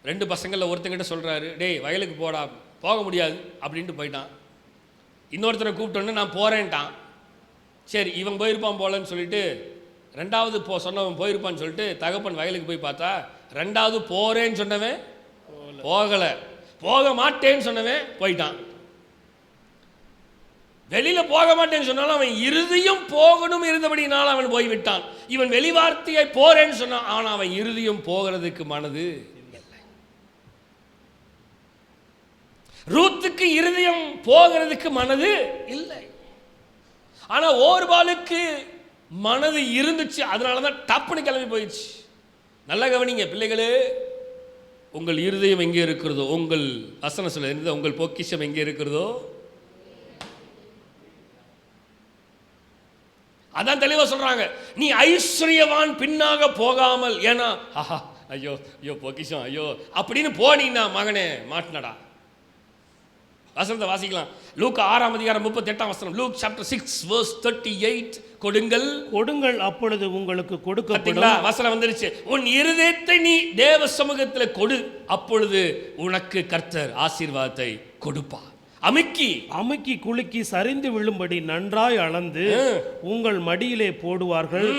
2 பசங்களில் ஒருத்தங்கிட்ட சொல்கிறாரு, டேய் வயலுக்கு போடா, போக முடியாது அப்படின்ட்டு போயிட்டான். இன்னொருத்தரை கூப்பிட்டோன்னு நான் போகிறேன்ட்டான். சரி இவன் போயிருப்பான் போலன்னு சொல்லிட்டு 2வது சொன்னவன் போயிருப்பான்னு சொல்லிட்டு தகப்பன் வயலுக்கு போய் பார்த்தா 2வது போகிறேன்னு சொன்னவன் போகலை, போக மாட்டேன்னு சொன்னவன் போயிட்டான். வெளியில் போக மாட்டேன்னு சொன்னாலும் அவன் இருதயம் போகணும் இருந்தபடினால அவன் போய்விட்டான். இவன் வெளிவார்த்தையை போறேன்னு சொன்னான், ஆனால் அவன் இருதயம் போகிறதுக்கு மனது இல்லை. ரூத்துக்கு இருதயம் போகிறதுக்கு மனது இல்லை. ஆனால் ஓர்பாலுக்கு மனது இருந்துச்சு, அதனால தான் டப்புன்னு கிளம்பி போயிடுச்சு. நல்லா கவனிங்க பிள்ளைகளே, உங்கள் இருதயம் எங்கே இருக்கிறதோ, உங்கள் வசனம் சொல்ல, உங்கள் பொக்கிஷம் எங்கே இருக்கிறதோ அதான் தெளிவா சொல்றாங்க. நீ ஐஸ்வர்யவான் பின்னாக போகாமல், ஏன்னா ஐயோ ஐயோ பொக்கிஷம் ஐயோ அப்படின்னு போனீங்கன்னா மகனே மாட்டினடா. வசனத்தை வாசிக்கலாம். லூக்கா 6:38. Luke chapter 6:38. கொடுங்கள் அப்பொழுது உங்களுக்கு கொடுக்கப்படும். வசனம் வந்துருச்சு. உன் இருதயத்தை நீ தேவ சமூகத்தில் கொடு, அப்பொழுது உனக்கு கர்த்தர் ஆசீர்வாதத்தை கொடுப்பார். அமுக்கி குலுக்கி சரிந்து விழும்படி நன்றாய் அளந்து உங்கள் மடியிலே போடுவார்கள்.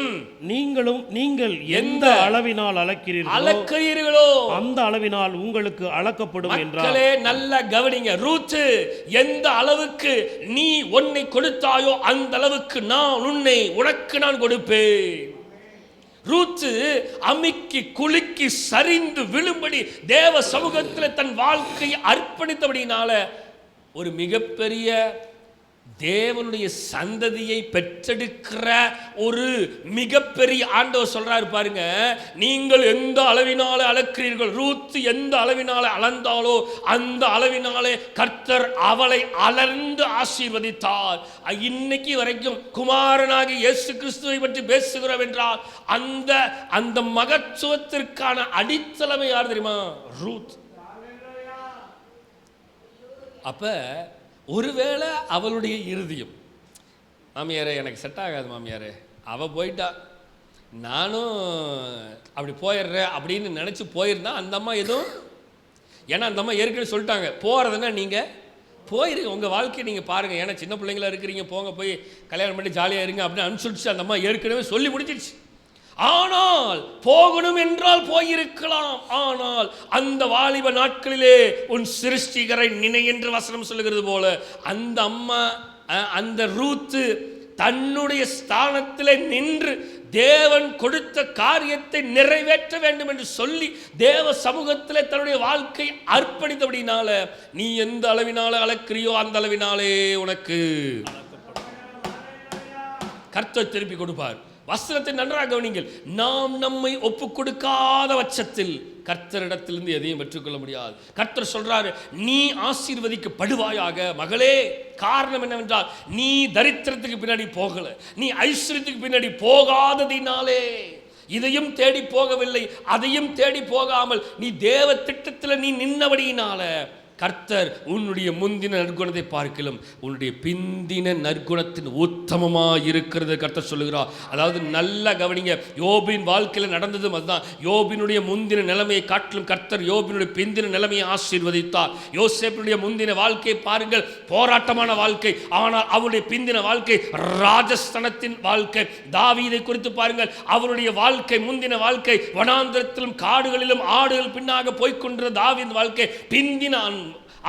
நீங்கள் எந்த அளவினால் அளக்கிறீர்களோ அந்த அளவினால் உங்களுக்கு அளக்கப்படும் என்றார். நல்ல கவனிங்க. ரூத்து, எந்த அளவுக்கு நீ உன்னை கொடுத்தாயோ அந்த அளவுக்கு உனக்கு நான் கொடுப்பேன். ரூத்து அமுக்கி குலுக்கி சரிந்து விழும்படி தேவ சமூகத்தில் தன் வாழ்க்கையை அர்ப்பணித்தபடினால ஒரு மிகப்பெரிய தேவனுடைய சந்ததியை பெற்றெடுக்கிற ஒரு மிகப்பெரிய ஆண்டவர் சொல்றாரு பாருங்க. நீங்கள் எந்த அளவினாலே அளக்கிறீர்கள், ரூத் எந்த அளவினாலே அளந்தாலோ அந்த அளவினாலே கர்த்தர் அவளை அளந்து ஆசீர்வதித்தார். இன்னைக்கு வரைக்கும் குமாரனாகி இயேசு கிறிஸ்துவை பற்றி பேசுகிறோம் என்றால் அந்த மகத்துவத்திற்கான அடித்தளமே யார் தெரியுமா? ரூத். அப்ப ஒருவேளை அவளுடைய இருதயம், மாமியாரே எனக்கு செட் ஆகாது மாமியாரே, அவ போயிட்டா, நானும் அப்படி போயிடுற அப்படின்னு நினச்சி போயிருந்தா அந்த அம்மா எதுவும், ஏன்னா அந்த அம்மா ஏற்கனவே சொல்லிட்டாங்க, போகிறதுன்னா நீங்கள் போயிருங்க, உங்கள் வாழ்க்கையை நீங்கள் பாருங்கள், ஏன்னா சின்ன பிள்ளைங்களா இருக்கிறீங்க, போங்க போய் கல்யாணம் பண்ணி ஜாலியாக இருங்க அப்படின்னு அனுப்பிச்சுடுச்சு. அந்த அம்மா ஏற்கனவே சொல்லி முடிச்சிடுச்சு. ஆனால் போகணும் என்றால் போயிருக்கலாம். ஆனால் அந்த வாலிப நாட்களிலே உன் சிருஷ்டிகரை நினை என்று வசனம் சொல்லுகிறது போல அந்த அம்மா, அந்த ரூத்து தன்னுடைய ஸ்தானத்திலே நின்று தேவன் கொடுத்த காரியத்தை நிறைவேற்ற வேண்டும் என்று சொல்லி தேவ சமூகத்தில் தன்னுடைய வாழ்க்கை அர்ப்பணித்தபடினால நீ எந்த அளவினால அளக்கிறியோ அந்த அளவினாலே உனக்கு கர்த்தர் திருப்பி கொடுப்பார். வசனத்தை நன்றாக கவனிங்கள். நாம் நம்மை ஒப்பு கொடுக்காத பட்சத்தில் கர்த்தரிடத்திலிருந்து எதையும் பெற்றுக்கொள்ள முடியாது. கர்த்தர் சொல்றாரு, நீ ஆசீர்வதிக்கப்படுவாயாக மகளே. காரணம் என்னவென்றால் நீ தரித்திரத்துக்கு பின்னாடி போகல, நீ ஐஸ்வர்யத்துக்கு பின்னாடி போகாததினாலே. இதையும் தேடி போகவில்லை, அதையும் தேடி போகாமல் நீ தேவ திட்டத்தில் நீ நின்னபடியினால கர்த்தர் உன்னுடைய முந்தின நற்குணத்தை பார்க்கலாம் உன்னுடைய பிந்தின நற்குணத்தின் உத்தமமாக இருக்கிறது கர்த்தர் சொல்லுகிறார். அதாவது நல்ல கவனிங்க, யோபின் வாழ்க்கையில் நடந்ததும் அதுதான். யோபினுடைய முந்தின நிலைமையை காட்டிலும் கர்த்தர் யோபினுடைய பிந்தின நிலைமையை ஆசீர்வதித்தார். யோசேப்பினுடைய முந்தின வாழ்க்கையை பாருங்கள், போராட்டமான வாழ்க்கை, ஆனால் அவருடைய பிந்தின வாழ்க்கை ராஜஸ்தானத்தின் வாழ்க்கை. தாவீதை குறித்து பாருங்கள், அவருடைய வாழ்க்கை முந்தின வாழ்க்கை வனாந்திரத்திலும் காடுகளிலும் ஆடுகள் பின்னாக போய்கொண்டிருந்த தாவீதின் வாழ்க்கை பிந்தின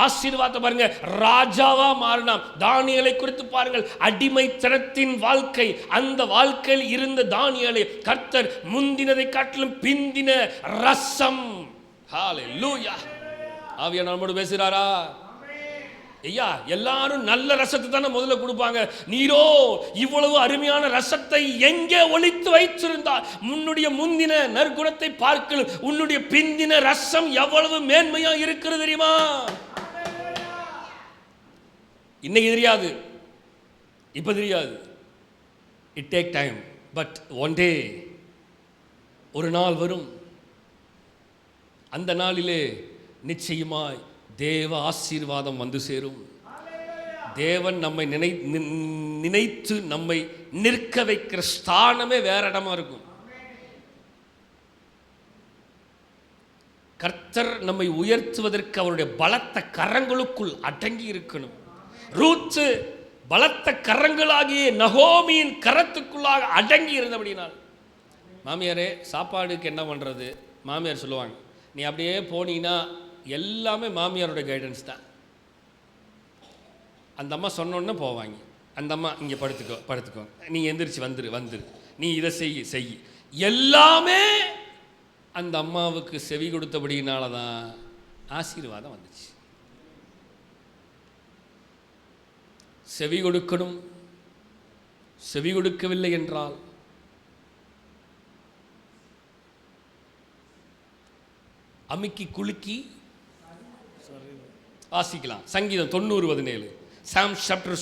ஆசீர்வாதத்தை பாருங்க, ராஜாவா மாறினான். தானியேலை குறித்து பாருங்கள், அடிமைத்தனத்தின் வாழ்க்கை, அந்த வாழ்க்கையில் இருந்த தானியேலை கர்த்தர் முந்தினதை காட்டிலும் பிந்தின ரசம். ஹல்லேலூயா. ஆவியானவர் நம்மோடு பேசுறாரா? ஐயா, எல்லாரும் நல்ல ரசத்தை தானே முதல்ல கொடுப்பாங்க. நீரோ இவ்வளவு அருமையான ரசத்தை எங்கே ஒளித்து வைத்திருந்தார்? உன்னுடைய முந்தின நற்குணத்தை பார்க்கல, உன்னுடைய பிந்தின ரசம் எவ்வளவு மேன்மையா இருக்கிறது தெரியுமா? இன்னைக்கு தெரியாது, இப்ப தெரியாது. It take time, but one day, ஒரு நாள் வரும். அந்த நாளிலே நிச்சயமாய் தேவ ஆசீர்வாதம் வந்து சேரும். தேவன் நம்மை நினைத்து நம்மை நிற்க வைக்கிற ஸ்தானமே வேற இடமா இருக்கும். கர்த்தர் நம்மை உயர்த்துவதற்கு அவருடைய பலத்த கரங்களுக்குள் அடங்கி இருக்கணும். ரூத்து பலத்த கரங்களாகிய நகோமியின் கரத்துக்குள்ளாக அடங்கி இருந்தபடினால், மாமியாரே சாப்பாடுக்கு என்ன பண்ணுறது? மாமியார் சொல்லுவாங்க, நீ அப்படியே போனீங்கன்னா எல்லாமே மாமியாரோட கைடன்ஸ் தான். அந்த அம்மா சொன்னோன்னே போவாங்க. அந்த அம்மா இங்கே படுத்துக்கோ, நீ எந்திரிச்சு வந்துரு, நீ இதை செய். எல்லாமே அந்த அம்மாவுக்கு செவி கொடுத்தபடினால தான் ஆசீர்வாதம் வந்துச்சு. செவி கொடுக்கணும். செவி கொடுக்கவில்லை என்றால் அமுக்கி குலுக்கி வாசிக்கலாம். சங்கீதம் 90:17, சாம் சாப்டர்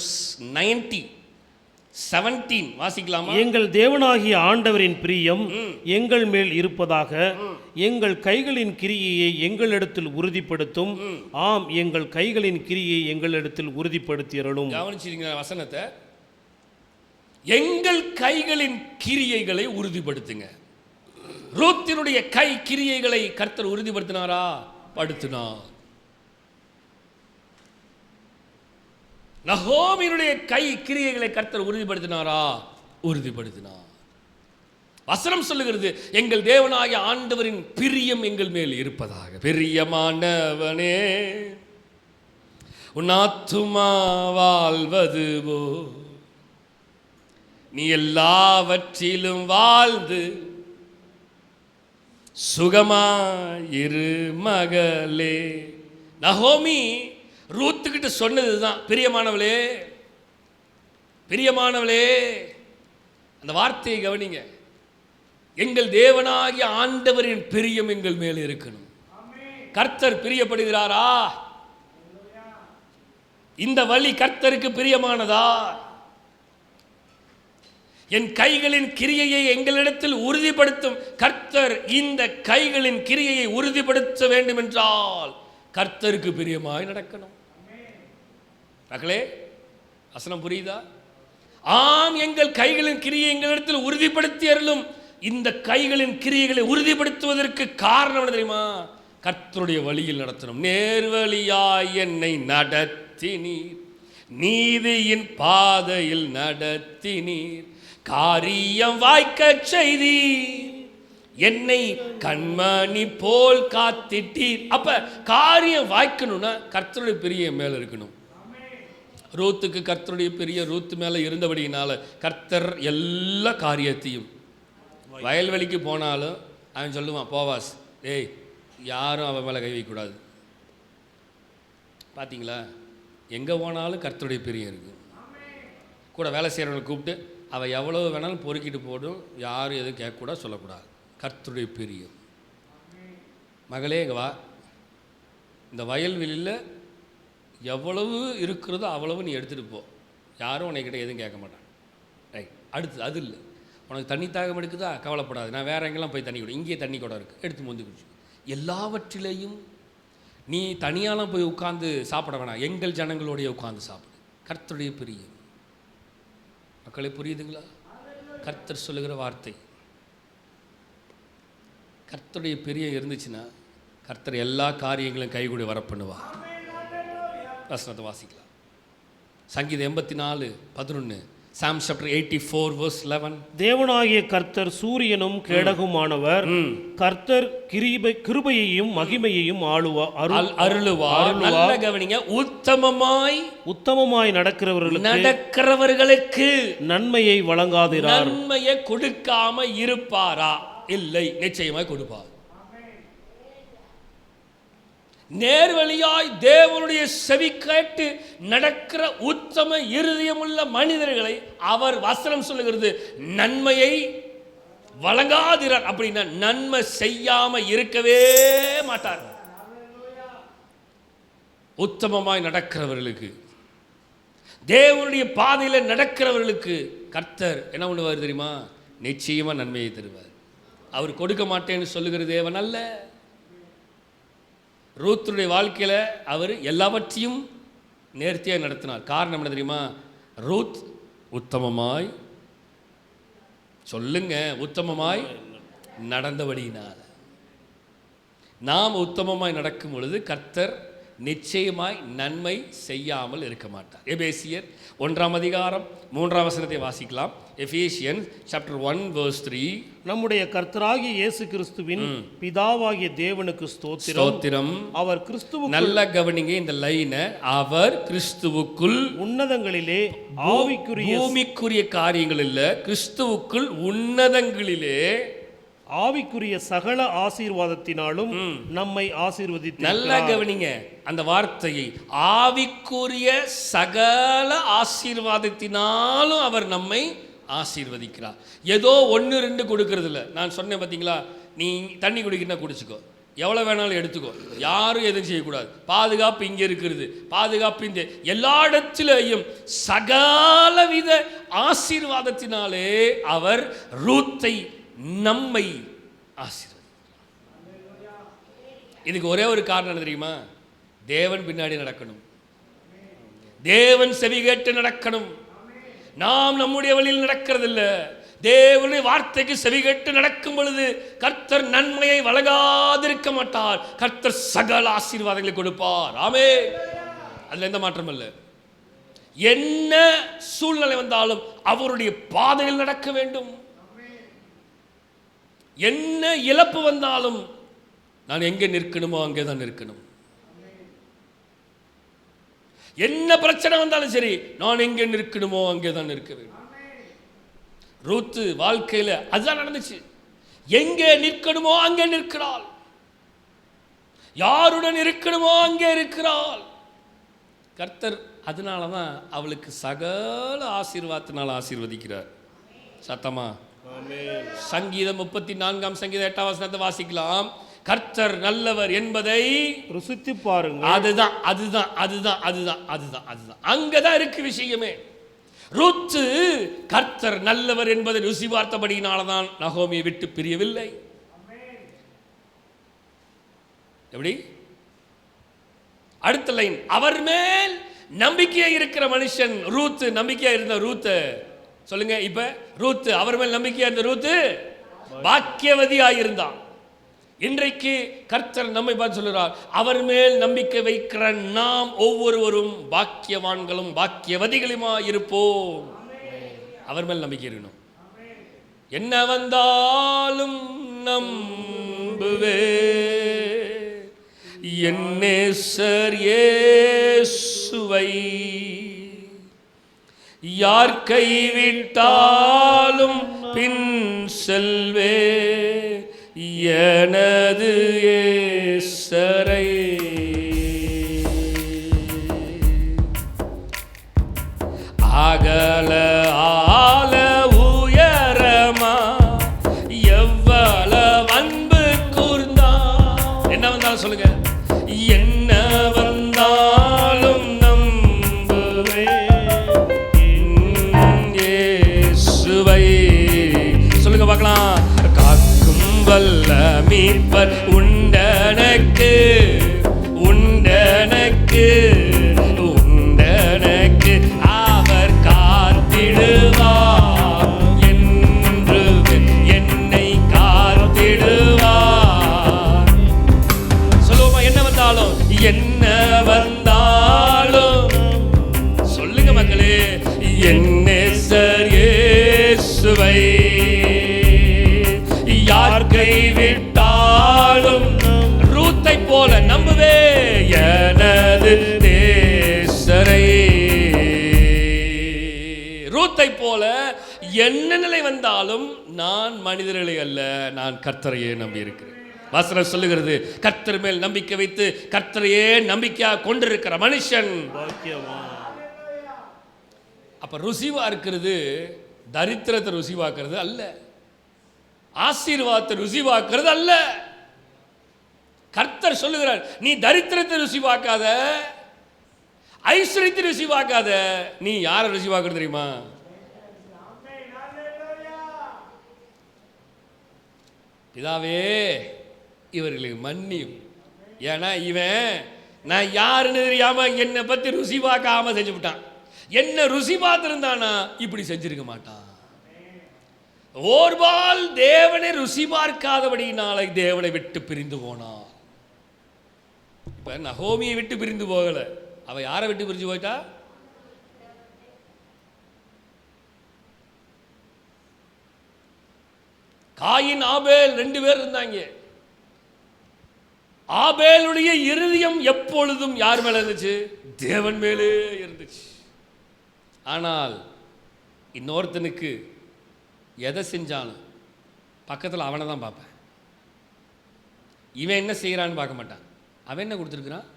90:17 வாசிக்கலாமா? எங்கள் தேவனாகிய ஆண்டவரின் பிரியம் எங்கள் மேல் இருப்பதாக, எங்கள் கைகளின் கிரியையை எங்களிடத்தில் உறுதிப்படுத்தும். ஆம், எங்கள் கைகளின் கிரியை எங்களிடத்தில் உறுதிப்படுத்தியறலும். கவனிச்சிருங்க வசனத்தை. எங்கள் கைகளின் கிரியைகளை உறுதிப்படுத்துங்க. ரூத்தினுடைய கை கிரியைகளை கர்த்தர் உறுதிப்படுத்தினாரா? படுத்தினார். நகோமியினுடைய கை கிரியைகளை கர்த்தர் உறுதிப்படுத்தினாரா? உறுதிப்படுத்தினார். வசனம் சொல்லுகிறது, எங்கள் தேவனாகிய ஆண்டவரின் பிரியம் எங்கள் மேல் இருப்பதாக. பிரியமானவனே, உன் ஆத்துமா வாழ்வதுவோ, நீ எல்லாவற்றிலும் வாழ்ந்து சுகமாயிரு மகளே. நகோமி ரூத்துக்கிட்ட சொன்னதுதான், பிரியமானவளே, பிரியமானவளே. அந்த வார்த்தையை கவனிங்க. எங்கள் தேவனாகிய ஆண்டவரின் பிரியம் எங்கள் மேல் இருக்கணும். கர்த்தர் பிரியப்படுகிறாரா? இந்த வழி கர்த்தருக்கு பிரியமானதா? என் கைகளின் கிரியையை எங்களிடத்தில் உறுதிப்படுத்தும் கர்த்தர் இந்த கைகளின் கிரியையை உறுதிப்படுத்த வேண்டும் என்றால் கர்த்தருக்கு பிரியமாய் நடக்கணும். மகளே, வசனம் புரியுதா? ஆம், எங்கள் கைகளின் கிரியை எங்களிடத்தில் உறுதிப்படுத்தி அருளும். இந்த கைகளின் கிரியைகளை உறுதிப்படுத்துவதற்கு காரணம் என்ன தெரியுமா? கர்த்தருடைய வழியில் நடத்தணும். நேர்வழியாய் என்னை நடத்தினீர், நீதியின் பாதையில் நடத்தினீர், காரியம் வாய்க்க செய்தீர், என்னை கண்மணி போல் காத்திட்டீர். அப்ப காரியம் வாய்க்கணும்னா கர்த்தருடைய பெரிய மேல இருக்கணும். ரூத்துக்கு கர்த்தருடைய பெரிய ரூத்து மேல இருந்தபடியினால கர்த்தர் எல்லா காரியத்தையும், வயல்வெளிக்கு போனாலும் அவன் சொல்லுவான், போவாஸ் டேய் யாரும் அவன் மேலே கை வைக்கக்கூடாது. பார்த்தீங்களா, எங்கே போனாலும் கர்த்தருடைய பிரியம் இருக்குது. கூட வேலை செய்கிறவங்களை கூப்பிட்டு அவள் எவ்வளோ வேணாலும் பொறுக்கிட்டு போடும், யாரும் எதுவும் கேட்கக்கூடாது, சொல்லக்கூடாது. கர்த்தருடைய பிரியம். மகளே இங்கே வா, இந்த வயல்வெளியில் எவ்வளவு இருக்கிறதோ அவ்வளவு நீ எடுத்துகிட்டு போ, யாரும் உன்னைக்கிட்ட எதுவும் கேட்க மாட்டான். ரைட். அடுத்து அது இல்லை, உனக்கு தண்ணி தாகம் எடுக்குதா, கவலைப்படாது, நான் வேறு எங்கெல்லாம் போய் தண்ணி குடி, இங்கேயே தண்ணி கூட இருக்குது, எடுத்து மொந்து குடிச்சு. எல்லாவற்றிலையும் நீ தனியாலாம் போய் உட்காந்து சாப்பிட வேணாம், எங்கள் ஜனங்களோடைய உட்காந்து சாப்பிடு. கர்த்தருடைய பிரியம். மக்களை புரியுதுங்களா? கர்த்தர் சொல்லுகிற வார்த்தை, கர்த்தருடைய பிரியம் இருந்துச்சுன்னா கர்த்தர் எல்லா காரியங்களையும் கைகூடி வர பண்ணுவார். வசனத்தை வாசிக்கலாம். சங்கீதம் 84:11, Psalm chapter 84 verse 11. தேவனாகிய கர்த்தர் சூரியனும் கேடகுமானவர், கர்த்தர் கிருபையையும் மகிமையையும் அருளுவார். நல்ல கவனிங்க. உத்தமமாய் நடக்கிறவர்களுக்கு நன்மையை வழங்காதிரார். நன்மையை கொடுக்காம இருப்பாரா? இல்லை, நிச்சயமாய் கொடுப்பார். நேர்வழியாய் தேவனுடைய செவி கேட்டு நடக்கிற உத்தம இருதயமுள்ள மனிதர்களை அவர் வசனம் சொல்லுகிறது நன்மையை வழங்காதிரார். அப்படின்னா நன்மை செய்யாம இருக்கவே மாட்டார். உத்தமமாய் நடக்கிறவர்களுக்கு, தேவனுடைய பாதையில் நடக்கிறவர்களுக்கு கர்த்தர் என்ன பண்ணுவார் தெரியுமா? நிச்சயமா நன்மையை தருவார். அவர் கொடுக்க மாட்டேன்னு சொல்லுகிற தேவன் அல்ல. ரூத்துடைய வாழ்க்கையில் அவர் எல்லாவற்றையும் நேர்த்தியாக நடத்தினார். காரணம் என்ன தெரியுமா? ரூத் உத்தமமாய், சொல்லுங்க, உத்தமமாய் நடந்தபடியினால். நாம் உத்தமமாய் நடக்கும் பொழுது கர்த்தர் நிச்சயமாய் நன்மை செய்யாமல் இருக்க மாட்டார். எபேசியர் 1:3 வாசிக்கலாம். Ephesians chapter 1 verse 3. நம்முடைய கர்த்தராகிய இயேசு கிறிஸ்துவின் பிதாவாகிய தேவனுக்கு ஸ்தோத்திரம். அவர் கிறிஸ்துவுக்குள், நல்ல கவனிங்க இந்த லைனை, அவர் கிறிஸ்துவுக்குள் உன்னதங்களிலே பூமிக்குரிய காரியங்கள் இல்ல, கிறிஸ்துவுக்குள் உன்னதங்களிலே ஆவிக்குரிய சகல ஆசீர்வாதத்தினாலும் நம்மை ஆசீர்வதித்து. நல்லா கவனிங்க அந்த வார்த்தையை, ஆவிக்குரிய சகல ஆசீர்வாதத்தினாலும் அவர் நம்மை ஆசீர்வதிக்கிறார். ஏதோ 1-2 கொடுக்கறது இல்லை. நான் சொன்னேன் பார்த்தீங்களா, நீ தண்ணி குடிக்கிறனா குடிச்சுக்கோ, எவ்வளோ வேணாலும் எடுத்துக்கோ, யாரும் எதுவும் செய்யக்கூடாது, பாதுகாப்பு இங்கே இருக்கிறது, பாதுகாப்பு இந்த எல்லா இடத்திலேயும் சகலவித ஆசீர்வாதத்தினாலே அவர் ரூத்தை நம்மை ஆசீர்வதிக்கிறார். இதுக்கு ஒரே ஒரு காரணம் என்ன தெரியுமா? தேவன் பின்னாடி நடக்கணும், தேவன் செவி கேட்டு நடக்கணும். நாம் நம்முடைய வழியில் நடக்கிறதில்ல, தேவனுடைய வார்த்தைக்கு செவி கேட்டு நடக்கும் பொழுது கர்த்தர் நன்மையை வழங்காதிருக்க மாட்டார். கர்த்தர் சகல ஆசீர்வாதங்களை கொடுப்பார். ஆமென். அதுல எந்த மாற்றம் இல்லை. என்ன சூழ்நிலை வந்தாலும் அவருடைய பாதையில் நடக்க வேண்டும். என்ன இழப்பு வந்தாலும் நான் எங்கே நிற்கணுமோ அங்கே தான் நிற்கணும். என்ன பிரச்சனை வந்தாலும் சரி, நான் எங்கே நிற்கணுமோ அங்கே தான் நிற்க வேண்டும். ரூத்து வாழ்க்கையில் அதுதான் நடந்துச்சு. எங்கே நிற்கணுமோ அங்கே நிற்கிறாள், யாருடன் இருக்கணுமோ அங்கே இருக்கிறாள். கர்த்தர் அதனால தான் அவளுக்கு சகல ஆசீர்வாதத்தினால் ஆசீர்வதிக்கிறார். சத்தமா சங்கீதம் 34 வாசிக்கலாம். கர்த்தர் நல்லவர் என்பதை ருசித்து பாருங்க. அதுதான் அதுதான் அதுதான் அதுதான் அதுதான் அதுதான் அங்கதான் இருக்கு விஷயமே. ரூத்து கர்த்தர் நல்லவர் என்பதை ருசி பார்த்தபடியினால்தான் நகோமியை விட்டு பிரியவில்லை. எப்படி? அடுத்த லைன், அவர் மேல் நம்பிக்கையா இருக்கிற மனுஷன் ரூத்து. நம்பிக்கையா இருந்த ரூத்து சொல்லுங்க. இப்ப ரூத்து அவர் மேல் நம்பிக்கையா இருந்த ரூத்து பாக்கியவதியாயிருந்தான். இன்றைக்கு கர்த்தர் நம்மை பார்த்து சொல்கிறார், அவர் மேல் நம்பிக்கை வைக்கிற நாம் ஒவ்வொருவரும் பாக்கியவான்களும் பாக்கியவதிகளுமா இருப்போம். அவர் மேல் நம்பிக்கை இருக்கணும். என்ன வந்தாலும் நம்புவே என் நேசர் இயேசுவை, யார் கைவிட்டாலும் பின் செல்வே எனது இயேசரை. அகல ஆல உயரமா எவ்வளவு அன்பு கூர்ந்தா. என்ன வந்தாலும் சொல்லுங்க, என்ன வந்தாலும் நம்புவே இயேசுவை. சொல்லுங்க பார்க்கலாம். காக்கும் வல்ல மீட்பர் உண்டனக்கு, உண்டனக்கு, உண்டனக்கு. அவர் காத்திடுவார் என்று என்னை காத்திடுவார். சொல்லுவோமா? என்ன வந்தாலும், என்ன வந்தாலும் சொல்லுங்க மக்களே, என் நேசர் இயேசுவை, யார் கைவிட்டாலும் ரூத்தை போல நம்புவே எனது நேசரை. ரூத்தை போல என்ன நிலை வந்தாலும் நான் மனிதர்களை அல்ல, நான் கர்த்தரையே நம்பி இருக்கிறேன். வசனம் சொல்லுகிறது, கர்த்தர் மேல் நம்பிக்கை வைத்து கர்த்தரையே நம்பிக்கையா கொண்டிருக்கிற மனுஷன் பாக்கியவான். அப்ப ருசிவா இருக்கிறது தரித்திரத்தை ருசிவாக்குறது அல்ல, ஆசீர்வாதத்தை ருசிவாக்குறது அல்ல. கர்த்தர் சொல்லுகிறார், நீ தரித்திரத்தை ருசிவாக்காத, ஐஸ்வரியத்தை ருசிவாக்காத. நீ யாரை ருசிவாக்குறது தெரியுமா? பிதாவே இவர்களுக்கு மன்னியும். ஏன்னா இவன் நான் யாருன்னு தெரியாம என்னை பத்தி ருசி பார்க்காம செஞ்சு விட்டான். என்ன ருசி பார்த்திருந்தானா இப்படி செஞ்சிருக்க மாட்டான். ஓர்பால் தேவனை ருசி பார்க்காதபடியினால தேவனை விட்டு பிரிந்து போனான். இப்ப நகோமியை விட்டு பிரிந்து போகல, அவ யாரை விட்டு பிரிஞ்சு போயிட்டா? காயின் ஆபேல் 2 பேர் இருந்தாங்க. ஆபேலுடைய இருதயம் எப்பொழுதும் யார் மேல இருந்துச்சு? தேவன் மேலே இருந்துச்சு. ஆனால் இன்னொருத்தனுக்கு எதை செஞ்சாலும் பக்கத்தில் அவனை தான் பார்ப்பேன். இவன் என்ன செய்கிறான்னு பார்க்க மாட்டான். அவன் என்ன கொடுத்துருக்குறான்?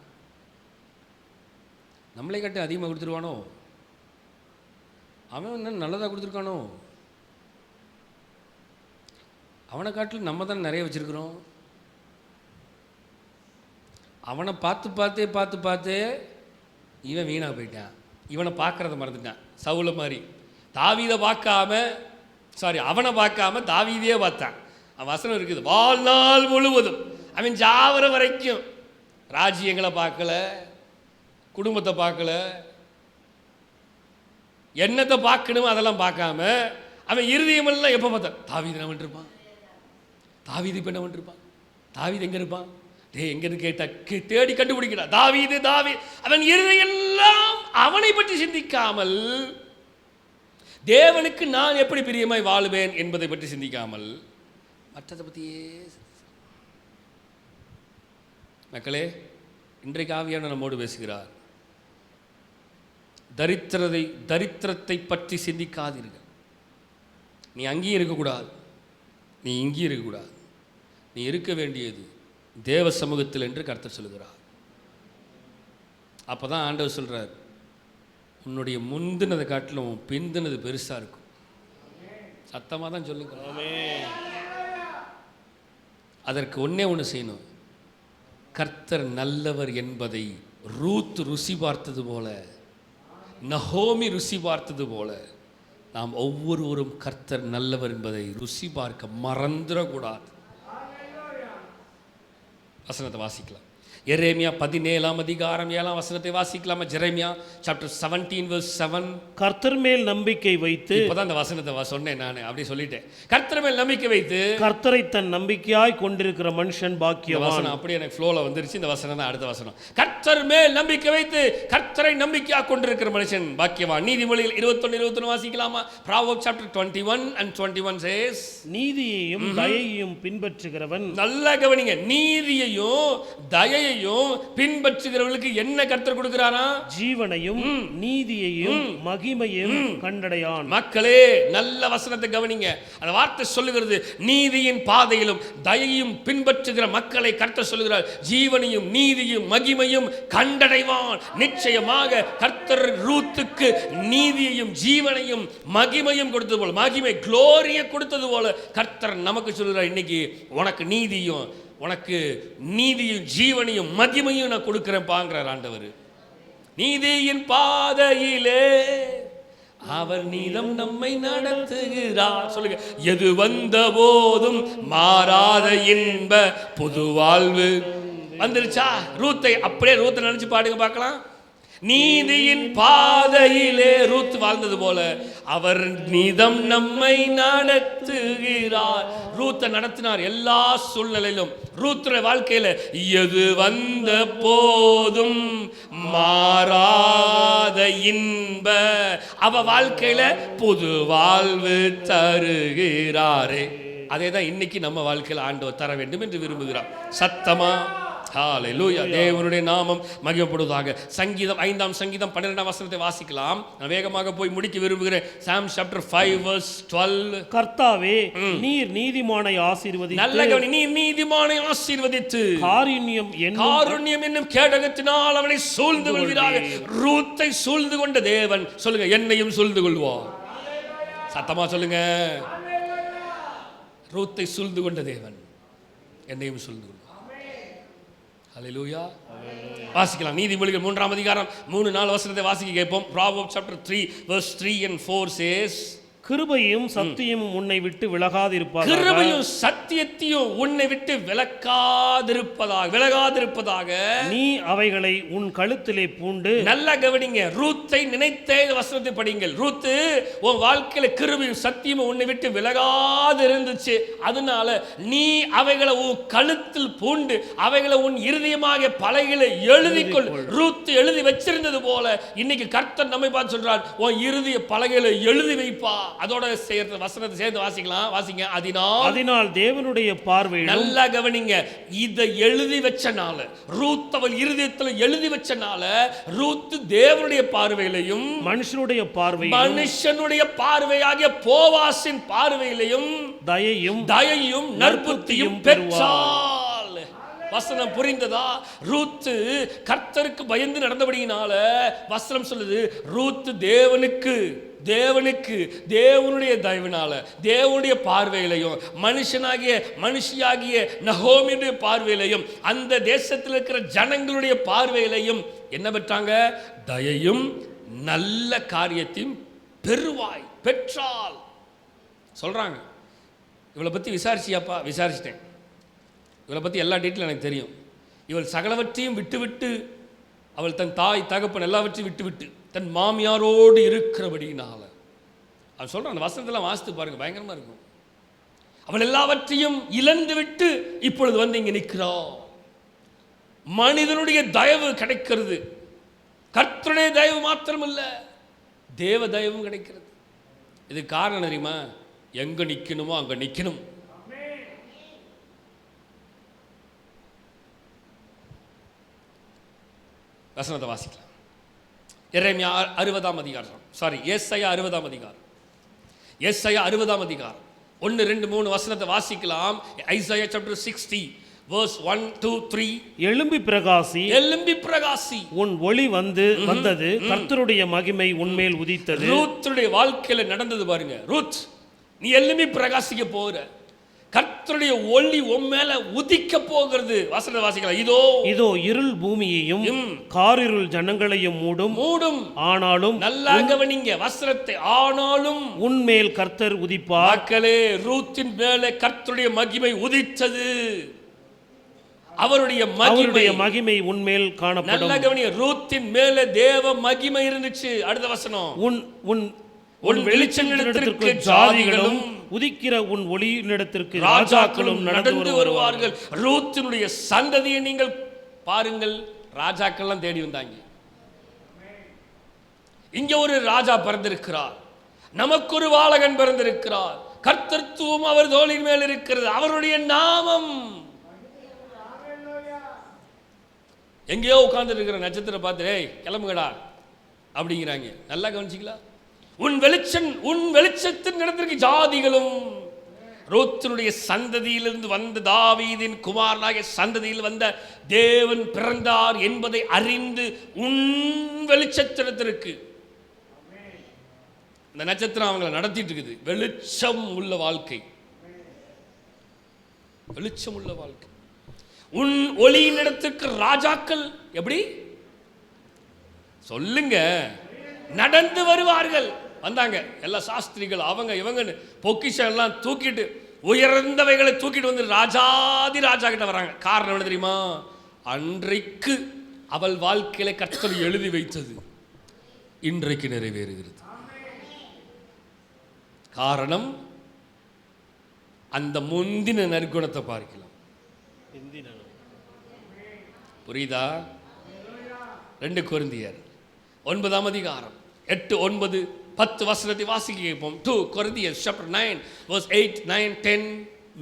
நம்மளை கட்டு அதிகமாக கொடுத்துருவானோ? அவன் என்ன நல்லதாக கொடுத்துருக்கானோ? அவனை காட்டில் நம்ம தான் நிறைய வச்சுருக்குறோம். அவனை பார்த்து பார்த்தே இவன் வீணாக போயிட்டான். இவனை பார்க்குறத மறந்துட்டான். சவுல மாதிரி தாவீதை பார்க்காம, அவனை பார்க்காம தாவீதையே பார்த்தான். அவன் வசனம் இருக்குது, வாழ்நாள் முழுவதும் அவன் ஜாவர வரைக்கும் ராஜ்யங்களை பார்க்கல, குடும்பத்தை பார்க்கல, என்னத்தை பார்க்கணும் அதெல்லாம் பார்க்காம அவன் இருதயமெல்லாம் எப்போ பார்த்தான்? தாவீது என்ன பண்ணிருப்பான்? தாவீது இப்போ என்ன பண்ணிருப்பான்? தாவீது எங்கே இருப்பான்? எங்கன்னு கேட்டா தேடி கண்டுபிடிக்கிறான். தாவீது அவன் இருதயெல்லாம் அவனை பற்றி சிந்திக்காமல், தேவனுக்கு நான் எப்படி பிரியமாய் வாழுவேன் என்பதை பற்றி சிந்திக்காமல் மற்றதை பற்றியே. மக்களே, இன்றைக்கு ஆவியான நம்மோடு பேசுகிறார். தரித்திரத்தை பற்றி சிந்திக்காதீர்கள். நீ அங்கேயும் இருக்கக்கூடாது, நீ இங்கேயும் இருக்கக்கூடாது. நீ இருக்க வேண்டியது தேவ சமூகத்தில் என்று கர்த்தர் சொல்கிறார். அப்போ தான் ஆண்டவர் சொல்கிறார், உன்னுடைய முந்தினதை காட்டிலும் பிந்தினது பெருசாக இருக்கும். சத்தமாக தான் சொல்லுங்க. அதற்கு ஒன்று செய்யணும். கர்த்தர் நல்லவர் என்பதை ரூத் ருசி பார்த்தது போல, நகோமி ருசி பார்த்தது போல, நாம் ஒவ்வொருவரும் கர்த்தர் நல்லவர் என்பதை ருசி பார்க்க மறந்துடக்கூடாது. வசனத்தை வாசிக்கலாம். எரேமியா 17ஆம் அதிகாரம் 7ஆம் வசனத்தை வாசிக்கலாமா? Jeremiah chapter 17 verse 7. கர்த்தர் மேல் நம்பிக்கை வைத்து, இப்பதான் அந்த வசனத்தை சொன்னேன் நான், அப்படி சொல்லிட்டேன். கர்த்தர் மேல் நம்பிக்கை வைத்து, கர்த்தரை தன் நம்பிக்கையாய் கொண்டிருக்கிற மனுஷன் இந்த பாக்கியவான். வசனம் அப்படியே எனக்கு ஃப்ளோல வந்துருச்சு. இந்த வசனம் தான் அடுத்த வசனம். கர்த்தர் மேல் நம்பிக்கை வைத்து கர்த்தரை நம்பிக்கையாக கொண்டிருக்கிற மனுஷன் பாக்கியவான். நீதிமொழிகள் 21 வாசிக்கலாமா? Proverbs chapter 21 and 21 says, நீதியையும் தயையையும் பின்பற்றுகிறவன். நல்லா கவனிங்க, நீதியையும் தயையையும் பின்பற்றுகிறவர்களுக்கு என்ன கர்த்தர் கொடுக்கிறாரா? ஜீவனையும் நீதியையும் மகிமையும் கண்டடையான். மக்களே நல்ல வசனத்தை கவனிங்க. அந்த வார்த்தை சொல்லுகிறது, நீதியின் பாதையிலும் தயையும் பின்பற்றுகிற மக்களை கர்த்தர் சொல்லுகிறார், ஜீவனையும் நீதியும் மகிமையும் கண்டடைவான். நிச்சயமாக கர்த்தர் ரூத்துக்கு நீதியையும் ஜீவனையும் மகிமையும் கொடுத்தது போல, மகிமை குளோரியை கொடுத்தது போல கர்த்தர் நமக்கு சொல்லுகிறார், இன்னைக்கு உனக்கு நீதியும் உனக்கு நீதியும் ஜீவனையும் மகிமையும் நான் கொடுக்கிறேன் பாங்கிறார் ஆண்டவர். நீதியின் பாதையிலே அவர் நீதம் நம்மை நடத்துகிறார். சொல்லுங்க, எது வந்த போதும் மாறாத இன்ப புது வாழ்வு வந்துருச்சா? ரூத்தை அப்படியே ரூத்தை நினைச்சு பாடுங்க பார்க்கலாம். நீதியின் பாதையிலே ரூத் வாழ்ந்தது போல அவர் நீதம் நம்மை நடத்துகிறார். ரூத்தை நடத்தினார் எல்லா சூழ்நிலையிலும். ரூத்துடைய வாழ்க்கையில எது வந்த போதும் மாறாத இன்ப, அவ வாழ்க்கையில புது வாழ்வு தருகிறாரே. அதே தான் இன்னைக்கு நம்ம வாழ்க்கையில் ஆண்டவர் தர வேண்டும் என்று விரும்புகிறார். சத்தமா ஹல்லேலூயா, தேவனுடைய நாமம் மகிமைப்படுவதாக. சங்கீதம் 5ஆம் சங்கீதம் 12ஆம் வசனத்தை வாசிக்கலாம். நான் வேகமாக போய் முடிக்க விரும்புகிறேன். Psalm chapter 5 verse 12. கர்த்தாவே, நீர் நீதிமானை ஆசீர்வதித்து, நல்ல கவனி, நீர் நீதிமானை ஆசீர்வதித்து காருண்யம் என்னும் கேடகத்தினால் அவனை சூழ்ந்து கொள்வீராக. ரூத்தை சூழ்ந்து கொண்ட தேவன், சொல்லுங்க, என்னையும் சூழ்ந்து கொள்வார். சத்தமா சொல்லுங்க, ரூத்தை சூழ்ந்து கொண்ட தேவன் என்னையும் சூழ்ந்து கொள்வார். ஹல்லேலூயா. வாசிக்கலாம். நீதிமொழிகள் 3ஆம் அதிகாரம் 3-4 வசனத்தை வாசிக்க கேட்போம். Proverbs chapter 3 verse 3 and 4 says, கிருபையும் சத்தியமும் உன்னை விட்டு விலகாதிருப்பதாக. கிருபையும் சத்தியத்தையும் உன்னை விட்டு விலகாதிருப்பதாக. நீ அவைகளை உன் கழுத்திலே பூண்டு. நல்லா கவனிங்க, ரூத்தை நினைத்தே வசனத்தை படிங்கள். ரூத்து உன் வாழ்க்கையில கிருபையும் சத்தியமும் உன்னை விட்டு விலகாது இருந்துச்சு. அதனால நீ அவைகளை உன் கழுத்தில் பூண்டு அவைகளை உன் இருதயமாக பலகையில எழுதிக்கொள். ரூத்து எழுதி வச்சிருந்தது போல இன்னைக்கு கர்த்தர் நம்மை பார்த்து சொல்றார், உன் இருதய பலகையில எழுதி வைப்பா. அதோட சேர்த்து வசனத்தை சேர்த்து வாசிக்கலாம். வாசிங்க. அதனால் தேவனுடைய பார்வையிலும், நல்லா கவனிங்க, இதை எழுதி வச்சனால, ரூத் அவள் இருதயத்தில் எழுதி வச்சனால, ரூத் தேவனுடைய பார்வையிலையும் மனுஷனுடைய பார்வையாகிய போவாசின் பார்வையிலையும் தயையும் நற்புத்தியும் பெற்றாள். வசனம் புரிந்ததா? ரூத்து கர்த்தருக்கு பயந்து நடந்தபடியினால வசனம் சொல்லுது, ரூத்து தேவனுடைய தயவினால, தேவனுடைய பார்வையிலையும் மனுஷியாகிய நகோமியுடைய பார்வையிலையும் அந்த தேசத்தில் இருக்கிற ஜனங்களுடைய பார்வையிலையும் என்ன பெற்றாங்க? தயையும் நல்ல காரியத்தையும் பெற்றாள் சொல்றாங்க. இவளை பத்தி விசாரிச்சியாப்பா? விசாரிச்சிட்டேன். இவளை பற்றி எல்லா டீட்டெயிலும் எனக்கு தெரியும். இவள் சகலவற்றையும் விட்டுவிட்டு, அவள் தன் தாய் தகப்பன் எல்லாவற்றையும் விட்டுவிட்டு தன் மாமியாரோடு இருக்கிறபடினால, அவன் சொல்கிறான். அந்த வசனத்தெல்லாம் வாசித்து பாருங்க, பயங்கரமாக இருக்கும். அவள் எல்லாவற்றையும் இழந்து விட்டு இப்பொழுது வந்து இங்கே நிற்கிறாள். மனிதனுடைய தயவு கிடைக்கிறது. கர்த்தருடைய தயவு மாத்திரமல்ல, தேவ தயவும் கிடைக்கிறது. இது காரணம் தெரியுமா? எங்கே நிற்கணுமோ அங்கே நிற்கணும். வசனத்தை வாசிக்கலாம். எரேமியா 60ஆம் அதிகாரம், ஏசாயா 60ஆம் அதிகாரம், ஏசாயா 60ஆம் அதிகாரம் 1, 2, 3 வசனத்தை வாசிக்கலாம். Isaiah chapter 60 verse 1, 2, 3. எழும்பி பிரகாசி, உன் ஒளி வந்தது, கர்த்தருடைய மகிமை உன்மேல் உதித்தது. ரூத்துடைய வாழ்க்கையில நடந்தது பாருங்க. ரூத், நீ எழும்பி பிரகாசிக்க போற, கர்த்தருடைய ஒளி உன் மேல உதிக்க போகிறது. வசனத்தை வாசிக்கலாம். இதோ இருள் பூமியையும் காரிருள் ஜனங்களையும் மூடும். ஆனாலும், நல்லா கவனிங்க வசனத்தை, ஆனாலும் உன்மேல் கர்த்தர் உதிப்பார். மக்களே, ரூத்தின் மேலே கர்த்தருடைய மகிமை உதித்தது. அவருடைய மகிமை உன்மேல் காணப்படும். நல்ல கவனிங்க, ரூத்தின் மேல தேவ மகிமை இருந்துச்சு. அடுத்த வசனம், உன் வெளிச்சத்திற்கு ஜாதிகளும் உதிக்கிற உன் ஒளியினிடத்திற்கு ராஜாக்களும் நடந்து வருவார்கள். ரூத்தினுடைய சந்ததியை நீங்கள் பாருங்கள். ராஜாக்கள்லாம் தேடி வந்தாங்க. இங்க ஒரு ராஜா பிறந்திருக்கிறார், நமக்கு ஒரு வாளகன் பிறந்திருக்கிறார், கர்த்தத்துவம் அவர் தோளின் மேல் இருக்கிறது, அவருடைய நாமம். எங்கேயோ உட்கார்ந்து இருக்கிற நட்சத்திரம் பார்த்து, ஏய் கிளம்புங்கடா அப்படிங்கிறாங்க. நல்லா கவனிச்சிங்களா? உன் வெளிச்சத்தின் இடத்திற்கு ஜாதிகளும். ரூத்தினுடைய சந்ததியிலிருந்து வந்த தாவீதின் குமாரனாகிய சந்ததியில் வந்த தேவன் பிறந்தார் என்பதை அறிந்து உன் வெளிச்சத்திடத்திற்கு, இந்த நட்சத்திரம் அவங்களை நடத்திட்டு இருக்குது. வெளிச்சம் உள்ள வாழ்க்கை, வெளிச்சம் உள்ள வாழ்க்கை. உன் ஒளியின் இடத்துக்கு ராஜாக்கள் எப்படி சொல்லுங்க நடந்து வருவார்கள். வந்தாங்க எல்லா சாஸ்திரிகள், அவங்க இவங்கன்னு பொக்கிஷம் எல்லாம் தூக்கிட்டு, உயர்ந்தவைகளை தூக்கிட்டு வந்து ராஜாதி ராஜா கிட்ட வராங்க. காரணம் என்ன தெரியுமா? அன்றைக்கு அவள் வாழ்க்கையில கர்த்தர் எழுதி வைத்தது இன்றைக்கு நிறைவேறுகிறது. காரணம், அந்த முந்தின நற்குணத்தை பார்க்கலாம். புரியுதா? 2 கொரிந்தியர் 9ஆம் அதிகாரம் 8, 9, 10 வசனத்தை வாசிக்க கேட்போம். 2 Corinthians chapter 9 verse 8, 9, 10.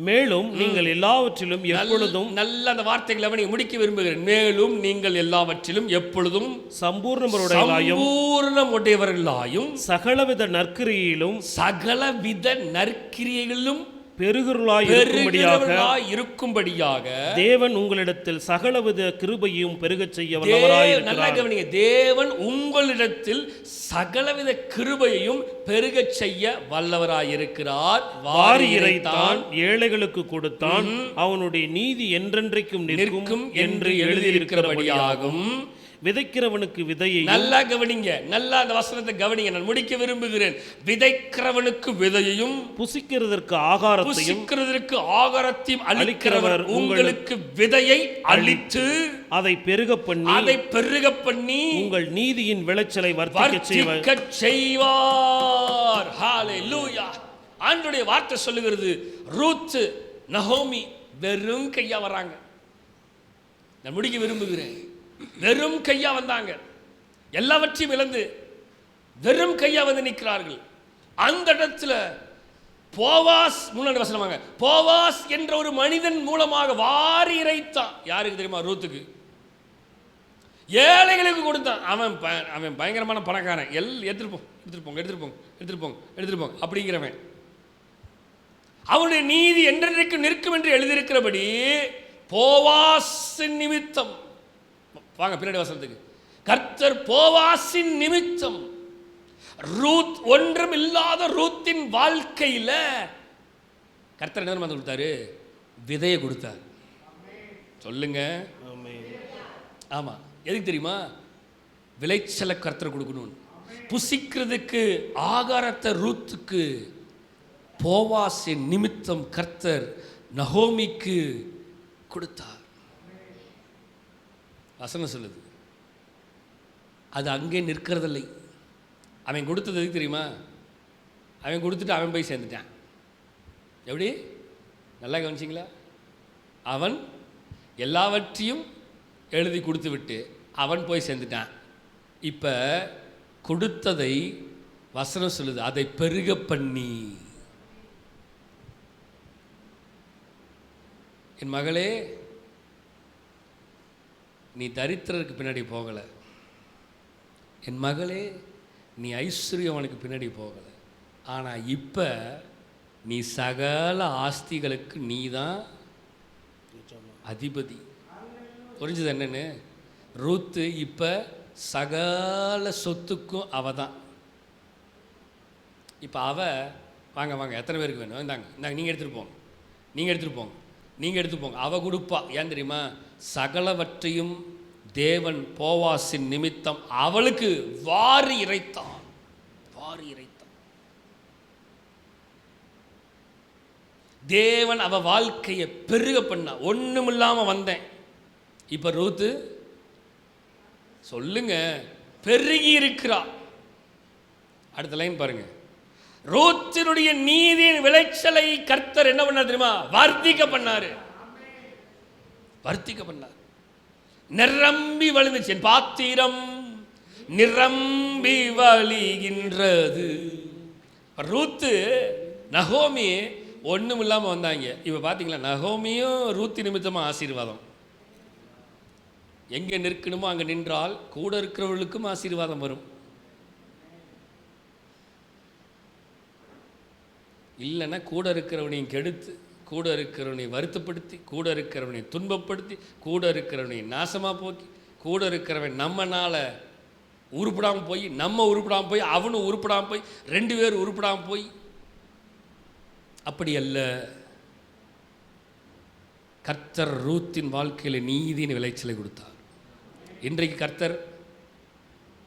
மேலும் நீங்கள் எல்லாவற்றிலும் எப்பொழுதும், நல்ல அந்த வார்த்தைகளை அவனை முடிக்க விரும்புகிறேன். மேலும் நீங்கள் எல்லாவற்றிலும் எப்பொழுதும் சம்பூர்ணமுடையவர்களாயும் சகலவித நற்கிரியைகளிலும் பெருகும்படியாக தேவன் உங்களிடத்தில் சகலவித கிருபையும் பெருகச் செய்ய வல்லவராயிருக்கிறார். தேவன் உங்களிடத்தில் சகலவித கிருபையையும் பெருகச் செய்ய வல்லவராயிருக்கிறார். வாரி இறைத்தான், ஏழைகளுக்கு கொடுத்தான், அவனுடைய நீதி என்றென்றைக்கும் நிற்கும் என்று எழுதியிருக்கிறபடியாகும். விதைக்கிறவனுக்கு விதையை, நல்லா கவனிங்க, நல்லா அந்த வசனத்தை கவனிங்க, நான் முடிக்க விரும்புகிறேன். விதைக்கிறவனுக்கு விதையையும் புசிக்கிறதற்கு ஆகாரத்தையும் அளிக்கிறவர் உங்களுக்கு விதையை அளித்து அதை பெருக பண்ணி உங்கள் நீதியின் விளைச்சலை வர்த்திக்கச் செய்வார். ஹல்லேலூயா. ஆண்டவருடைய வார்த்தை சொல்லுகிறது, ரூத் நகோமி வெறும் கையா வராங்க. நான் முடிக்க விரும்புகிறேன். வெறும் கையா வந்தாங்க, எல்லாவற்றையும் இழந்து வெறும் கையா வந்து நிற்கிறார்கள். அந்த இடத்துல போவாஸ், 3 வசனமாங்க, போவாஸ் என்ற ஒரு மனிதன் மூலமாக வாரி இறைத்தான். யாருக்கு தெரியுமா? ரூத்துக்கு. ஏழைகளுக்கு கொடுத்தான். அவன் பயங்கரமான பணக்காரன். எடுத்துட்டு போங்க அப்படிங்கிறவன். அவனுடைய நீதி என்றென்றைக்கு நிற்கும் என்று எழுதியிருக்கிறபடி போவாசின் நிமித்தம், வாங்க பின்னாடி வசனத்துக்கு, கர்த்தர் போவாசின் நிமித்தம், ரூத் ஒன்றும் இல்லாத ரூத்தின் வாழ்க்கையில கர்த்தர் என்ன கொடுத்தாரு? விதையை கொடுத்தார். சொல்லுங்க. ஆமா, எதுக்கு தெரியுமா? விளைச்சலை கர்த்தர் கொடுக்கணும். புசிக்கிறதுக்கு ஆகாரத்தை ரூத்துக்கு போவாசின் நிமித்தம் கர்த்தர் நகோமிக்கு கொடுத்தார். வசனம் சொல்லுது, அது அங்கே நிற்கிறதில்லை. அவன் கொடுத்தது எதுக்கு தெரியுமா? அவன் கொடுத்துட்டு அவன் போய் சேர்ந்துட்டான். எப்படி? நல்லா கவனிச்சிங்களா? அவன் எல்லாவற்றையும் எழுதி கொடுத்து விட்டு அவன் போய் சேர்ந்துட்டான். இப்போ கொடுத்ததை வசனம் சொல்லுது, அதை பெருக பண்ணி. என் மகளே, நீ தரித்திரருக்கு பின்னாடி போகலை. என் மகளே, நீ ஐஸ்வர்யவனுக்கு பின்னாடி போகலை. ஆனால் இப்போ நீ சகல ஆஸ்திகளுக்கு நீ தான் அதிபதி. புரிஞ்சது என்னன்னு? ரூத்து இப்போ சகல சொத்துக்கும் அவ தான். இப்போ வாங்க எத்தனை பேருக்கு வேணும்? இந்தாங்க நீங்கள் எடுத்துகிட்டு போங்க. அவ கொடுப்பா. ஏன் தெரியுமா? சகலவற்றையும் தேவன் போவாசின் நிமித்தம் அவளுக்கு வாரி இறைத்தான். தேவன் அவ வாழ்க்கையை பெருக பண்ண. ஒண்ணுமில்லாம வந்தேன், இப்போ ரூத்து சொல்லுங்க பெருகி இருக்கிறா. அடுத்த லைன் பாருங்க. ரூத்தினுடைய நீதியின் விளைச்சலை கர்த்தர் என்ன பண்ணார் தெரியுமா? வர்த்திக்க பண்ணாரு. வர்த்திக்க பண்ணார். நிரம்பி வழிந்துச்சு. என் பாத்திரம் நிரம்பி வழிகின்றது. ரூத்து நகோமி ஒன்றும் இல்லாமல் வந்தாங்க. இப்போ பார்த்தீங்களா, நகோமியும் ரூத்து நிமித்தமாக ஆசீர்வாதம். எங்கே நிற்கணுமோ அங்கே நின்றால் கூட இருக்கிறவர்களுக்கும் ஆசீர்வாதம் வரும். இல்லைன்னா கூட இருக்கிறவனையும் கெடுத்து, கூட இருக்கிறவனை வருத்தப்படுத்தி, கூட இருக்கிறவனை துன்பப்படுத்தி, கூட இருக்கிறவனை நாசமாக போக்கி, கூட இருக்கிறவன் நம்மனால உருப்படாமல் போய், நம்ம உருப்படாமல் போய், அவனும் உருப்படாமல் போய், 2 பேர் உருப்படாமல் போய். அப்படி அல்ல. கர்த்தர் ரூத்தின் வாழ்க்கையில் நீதியின் விளைச்சலை கொடுத்தார். இன்றைக்கு கர்த்தர்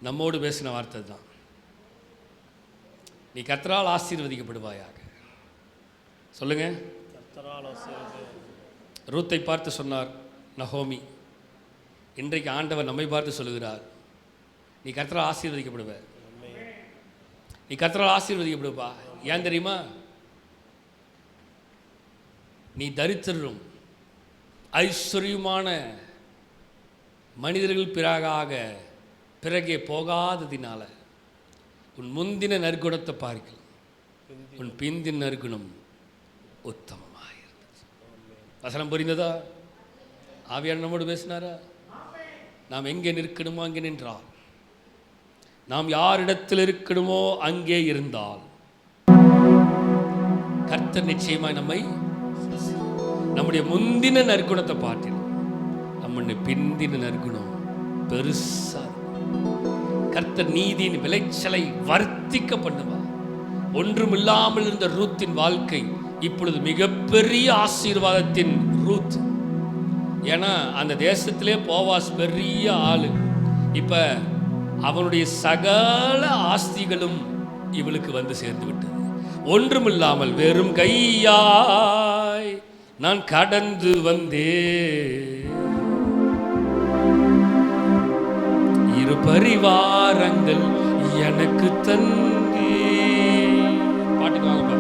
நம்மோடு பேசின வார்த்தை தான், நீ கர்த்தரால் ஆசீர்வதிக்கப்படுவாயாக. சொல்லுங்க. ரூத்தை பார்த்து சொன்னார் நகோமி. இன்றைக்கு ஆண்டவர் நம்மை பார்த்து சொல்லுகிறார், நீ கர்த்தரால் ஆசீர்வதிக்கப்படுவ. நீ கர்த்தரால் ஆசீர்வதிக்கப்படுவா. ஏன் தெரியுமா? நீ தரித்திரம் ஐஸ்வர்யமான மனிதர்கள் பிறகே போகாததினால உன் முந்தின நற்குணத்தை பார்க்கலாம், உன் பிந்தின நற்குணம் உத்தமமாக இருந்துச்சு. வசனம் புரிந்ததா? ஆவியான நம்மோடு பேசினாரா? நாம் எங்கே நிற்கணுமோ அங்கே நின்றால், நாம் யாரிடத்தில் இருக்கணுமோ அங்கே இருந்தால் கர்த்தர் நிச்சயமாய் நம்முடைய முந்தின நற்குணத்தை பார்த்து நம்முடைய பிந்தின நற்குணம் பெருசா. கர்த்தர் நீதியின் விளைச்சலை வர்த்திக்க பண்ணுவார். ஒன்றுமில்லாமல் இருந்த ரூத்தின் வாழ்க்கை இப்பொழுது மிகப்பெரிய ஆசீர்வாதத்தின் ரூத். ஏன்னா அந்த தேசத்திலே போவாஸ் பெரிய ஆளு. இப்ப அவனுடைய சகல ஆஸ்திகளும் இவளுக்கு வந்து சேர்ந்து விட்டது. ஒன்றுமில்லாமல் வெறும் கையாய் நான் கடந்து வந்தேன், இரு பரிவாரங்கள் எனக்கு தந்தே. பாட்டுக்கு வாங்கப்பா.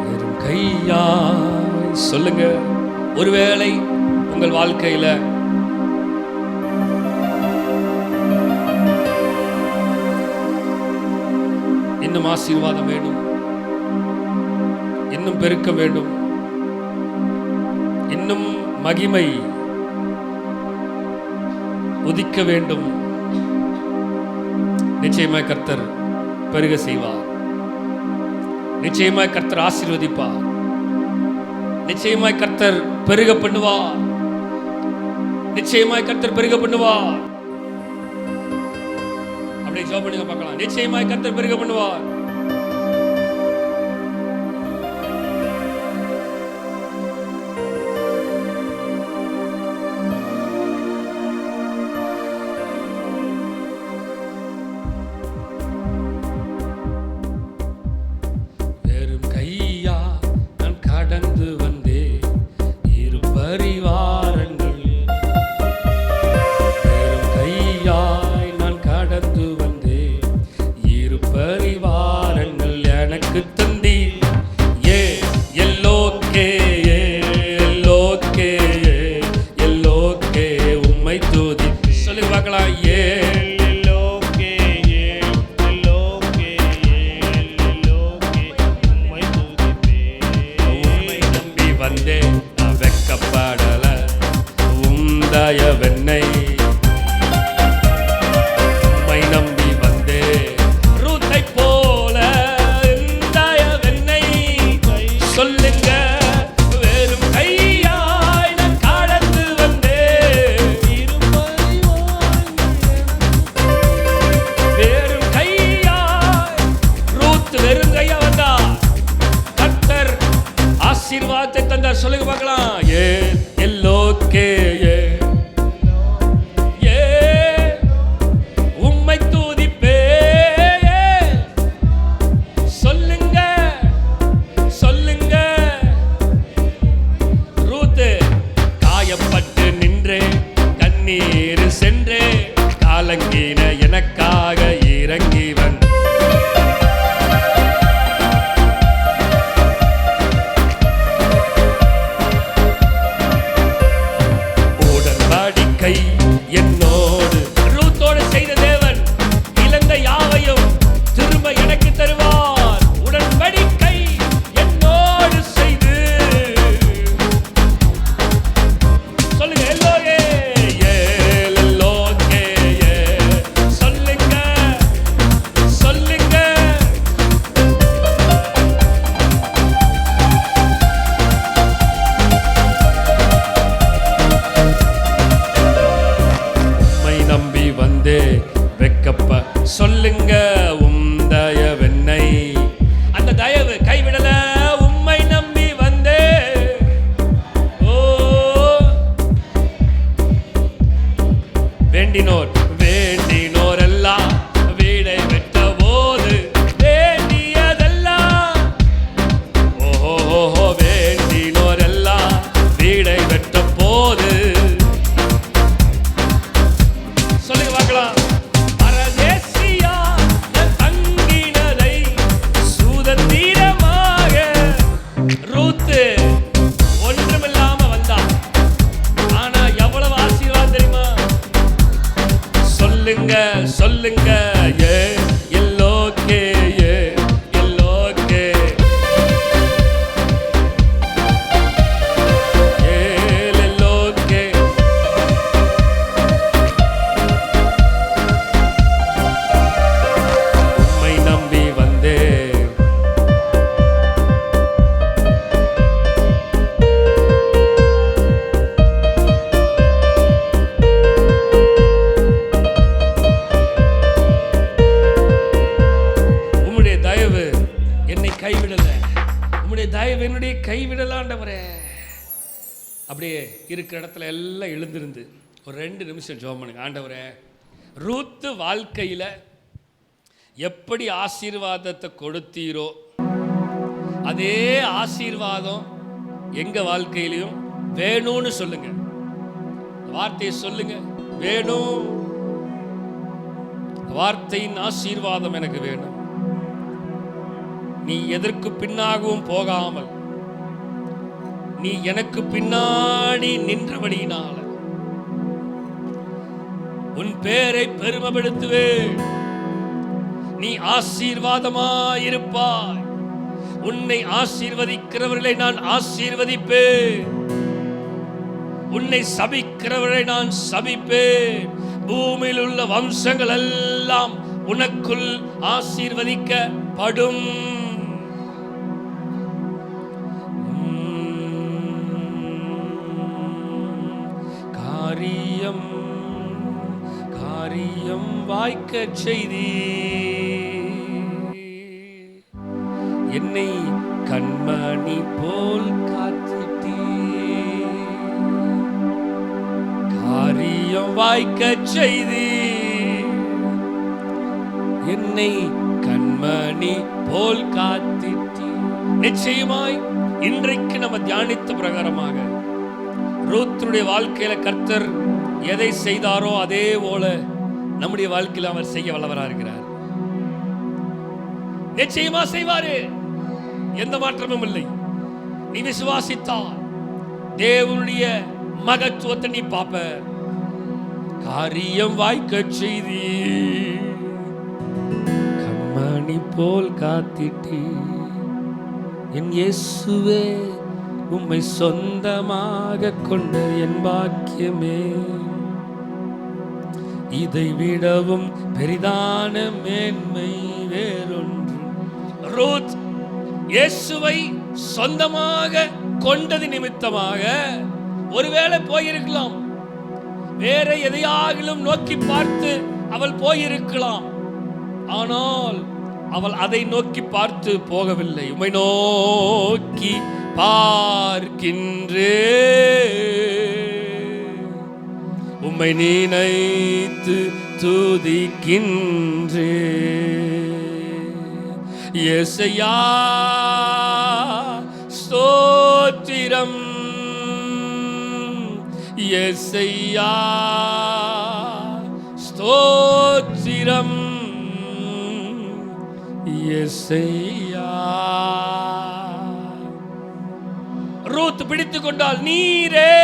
வெறும் கையாய். சொல்லுங்க. ஒருவேளை உங்கள் வாழ்க்கையில இன்னும் ஆசீர்வாதம் வேண்டும், இன்னும் பெருக்கம் வேண்டும், இன்னும் மகிமை உதிக்க வேண்டும், நிச்சயமாய் கர்த்தர் பெருக செய்வார். நிச்சயமாய் கர்த்தர் ஆசீர்வதிப்பார். நிச்சயமாய் கர்த்தர் பெருக பண்ணுவார். நிச்சயமாய் கர்த்தர் பெருக பண்ணுவார். அப்படியே ஜெபம் பண்ணுங்க பார்க்கலாம். நிச்சயமாய் கர்த்தர் பெருக பண்ணுவார். ஆசீர்வாதத்தை தந்தார். சொல்லுங்க பார்க்கலாம். உம்மை துதிப்பே. சொல்லுங்க சொல்லுங்க. ரூத் காயப்பட்டு சொல்லுங்க உம் தயவென்னை, அந்த தயவு கைவிடல, உம்மை நம்பி வந்தே. ஓ வேண்டினோர் வேண்டினோரெல்லாம் வீடை வெட்ட போது வேண்டியதெல்லாம். ஓஹோ வேண்டினோரெல்லாம் வீடை வெட்ட போது. சொல்லுங்க பார்க்கலாம். பரதேசியா தங்கினதை சுதந்திரமாக. ரூத்து ஒன்றுமில்லாம வந்தா, ஆனா எவ்வளவு ஆசீர்வாதம் தெரியுமா? சொல்லுங்க சொல்லுங்க ஏ எல்லோக்கே, ஏ எல்லோக்கே, ஏ எல்லோக்கே. உம்மை நம்பி வந்தே. உம்முடைய தயவு என்னை கைவிடல, உம்முடைய தயவு என்னுடைய கைவிடலாண்டவரே. அப்படியே இருக்கிற இடத்துல எல்லாம் எழுந்திருந்து ஒரு 2 நிமிஷம் ஜெபம் பண்ணுங்க. ஆண்டவரே, ரூத்து வாழ்க்கையில் எப்படி ஆசீர்வாதத்தை கொடுத்தீரோ அதே ஆசீர்வாதம் எங்க வாழ்க்கையிலையும் வேணும்னு சொல்லுங்க. வார்த்தையை சொல்லுங்க, வேணும். வார்த்தையின் ஆசீர்வாதம் எனக்கு வேணும். நீ எதற்கு பின்னாகவும் போகாமல் நீ எனக்கு பின்னாடி நின்றபடியினால உன் பேரை பெருமைப்படுத்துவே. நீ ஆசீர்வாதமாயிருப்பாய். உன்னை ஆசீர்வதிக்கிறவர்களை நான் ஆசீர்வதிப்பேன், உன்னை சபிக்கிறவர்களை நான் சபிப்பேன். பூமியில் உள்ள வம்சங்கள் எல்லாம் உனக்குள் ஆசீர்வதிக்கப்படும். காரியம் காரியம் வாய்க்கச் செய்தி, என்னை கண்மணி போல் காத்திட்டீ. காரியம் வாய்க்கச் செய்தி, என்னை கண்மணி போல் காத்திட்டீ. நிச்சயமாய் இன்றைக்கு நம்ம தியானித்த பிரகாரமாக ரூத்துடைய வாழ்க்கையில கர்த்தர் எதை செய்தாரோ அதே போல நம்முடைய வாழ்க்கையில் அவர் செய்ய வல்லவராக இருக்கிறார். நிச்சயமா செய்வாரு, எந்த மாற்றமும் இல்லை. நீ விசுவாசித்தால் தேவனுடைய மகத்துவத்தை நீ பாப்ப. காரியம் வாய்க்கச் செய்தி, கண்மணி போல் காத்திட்டி. என் இயேசுவே, உம்மை சொந்தமாக கொண்ட என் பாக்கியமே, இதை விடவும் பெரிதான மேன்மை வேறொன்று. ரூத் இயேசுவை சொந்தமாக கொண்டது நிமித்தமாக ஒருவேளை போயிருக்கலாம், வேற எதையாகிலும் நோக்கி பார்த்து அவள் போயிருக்கலாம். ஆனால் அவள் அதை நோக்கி பார்த்து போகவில்லை. உம்மை நோக்கி பார்க்கின்றே, உம்மை நினைத்து துதிக்கின்றே. யேசையா ஸ்தோத்திரம், யேசையா ஸ்தோத்திரம், யேசையா. ரூத் பிடித்துக் கொண்டால், நீரே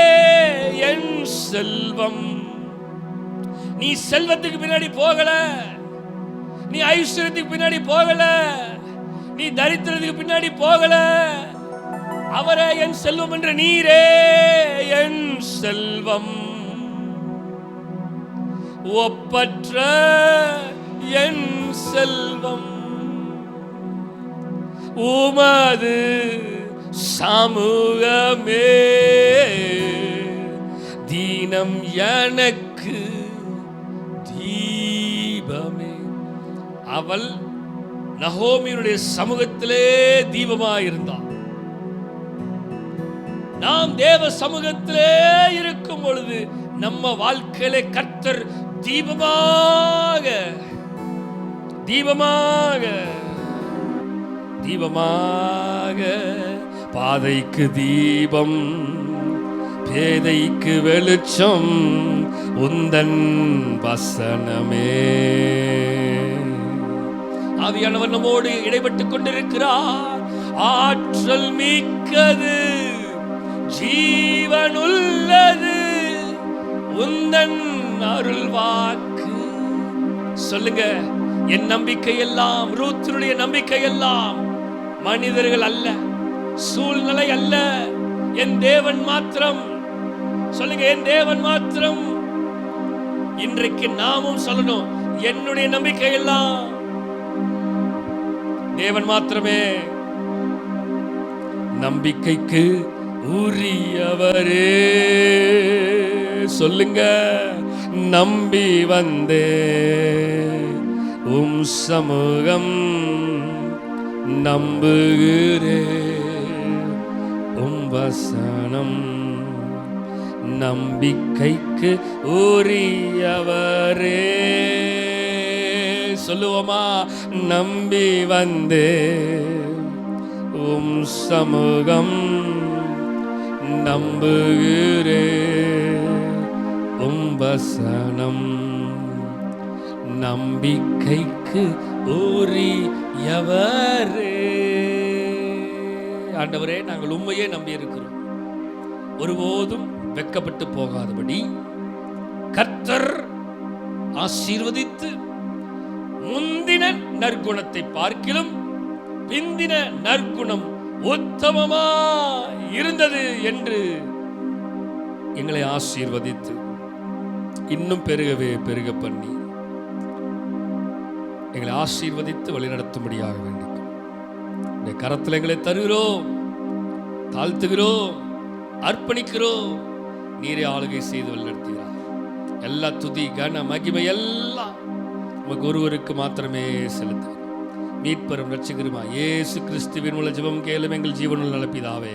என் செல்வம். நீ செல்வத்துக்கு பின்னாடி போகல, நீ ஐஸ்வர்யத்துக்கு பின்னாடி போகல, நீ தரித்திரத்துக்கு பின்னாடி போகல. அவரே என் செல்வம் என்ற நீரே என் செல்வம். ஒப்பற்ற என் செல்வம், உமது சமூகமே தீனம் எனக்கு தீபமே. அவள் நகோமியினுடைய சமூகத்திலே தீபமாயிருந்தாள். நாம் தேவ சமூகத்திலே இருக்கும் பொழுது நம்ம வாழ்க்கையிலே கர்த்தர் தீபமாக தீபமாக தீபமாக பாதைக்கு தீபம், பேதைக்கு வெளிச்சம் உந்தன் வசனமே. ஆவியானவர் நம்மோடு இடைப்பட்டுக் கொண்டிருக்கிறார். ஆற்றல் மிக்கது, ஜீவனுள்ளது உந்தன் அருள் வாக்கு. சொல்லுங்க, என் நம்பிக்கை எல்லாம், ரூத்தினுடைய நம்பிக்கை எல்லாம் மனிதர்கள் அல்ல, சூழ்நிலை அல்ல, என் தேவன் மாத்திரம். சொல்லுங்க, என் தேவன் மாத்திரம். இன்றைக்கு நாமும் சொல்லணும், என்னுடைய நம்பிக்கை எல்லாம் தேவன் மாத்திரமே. நம்பிக்கைக்கு உரியவரே. சொல்லுங்க, நம்பி வந்தே உம் சமூகம் நம்புகிறே, உம் வசனம் நம்பிக்கைக்கு உரியவரே. சொல்லுவோமா? நம்பி வந்தே உம் சமூகம் நம்புகிறே, உம் வசனம் நம்பிக்கைக்கு உரியவரே. ஆண்டவரே, நாங்கள் உண்மையே நம்பி இருக்கிறோம். ஒருபோதும் வெட்கப்பட்டு போகாதபடி கர்த்தர் ஆசீர்வதித்து முந்தின நற்குணத்தை பார்க்கிலும் பிந்தின நற்குணம் உத்தமமா இருந்தது என்று எங்களை ஆசீர்வதித்து இன்னும் பெருகவே பெருக பண்ணி எங்களை ஆசீர்வதித்து வழிநடத்தும்படியாக வேண்டிக்கும் இந்த கரத்தில் எங்களை தருகிறோம், தாழ்த்துகிறோம், அர்ப்பணிக்கிறோம். நீரே ஆளுகை செய்து வழிநடத்துகிறார். எல்லா துதி கன மகிமை எல்லாம் உமக்கு ஒருவருக்கு மாத்திரமே செலுத்துகிறோம். மீட்பெரும் ரட்சகருமாய் இயேசு கிறிஸ்துவின் மூலம் ஜெபம் கேளும் எங்கள் ஜீவனுள்ள நல்ல பிதாவே.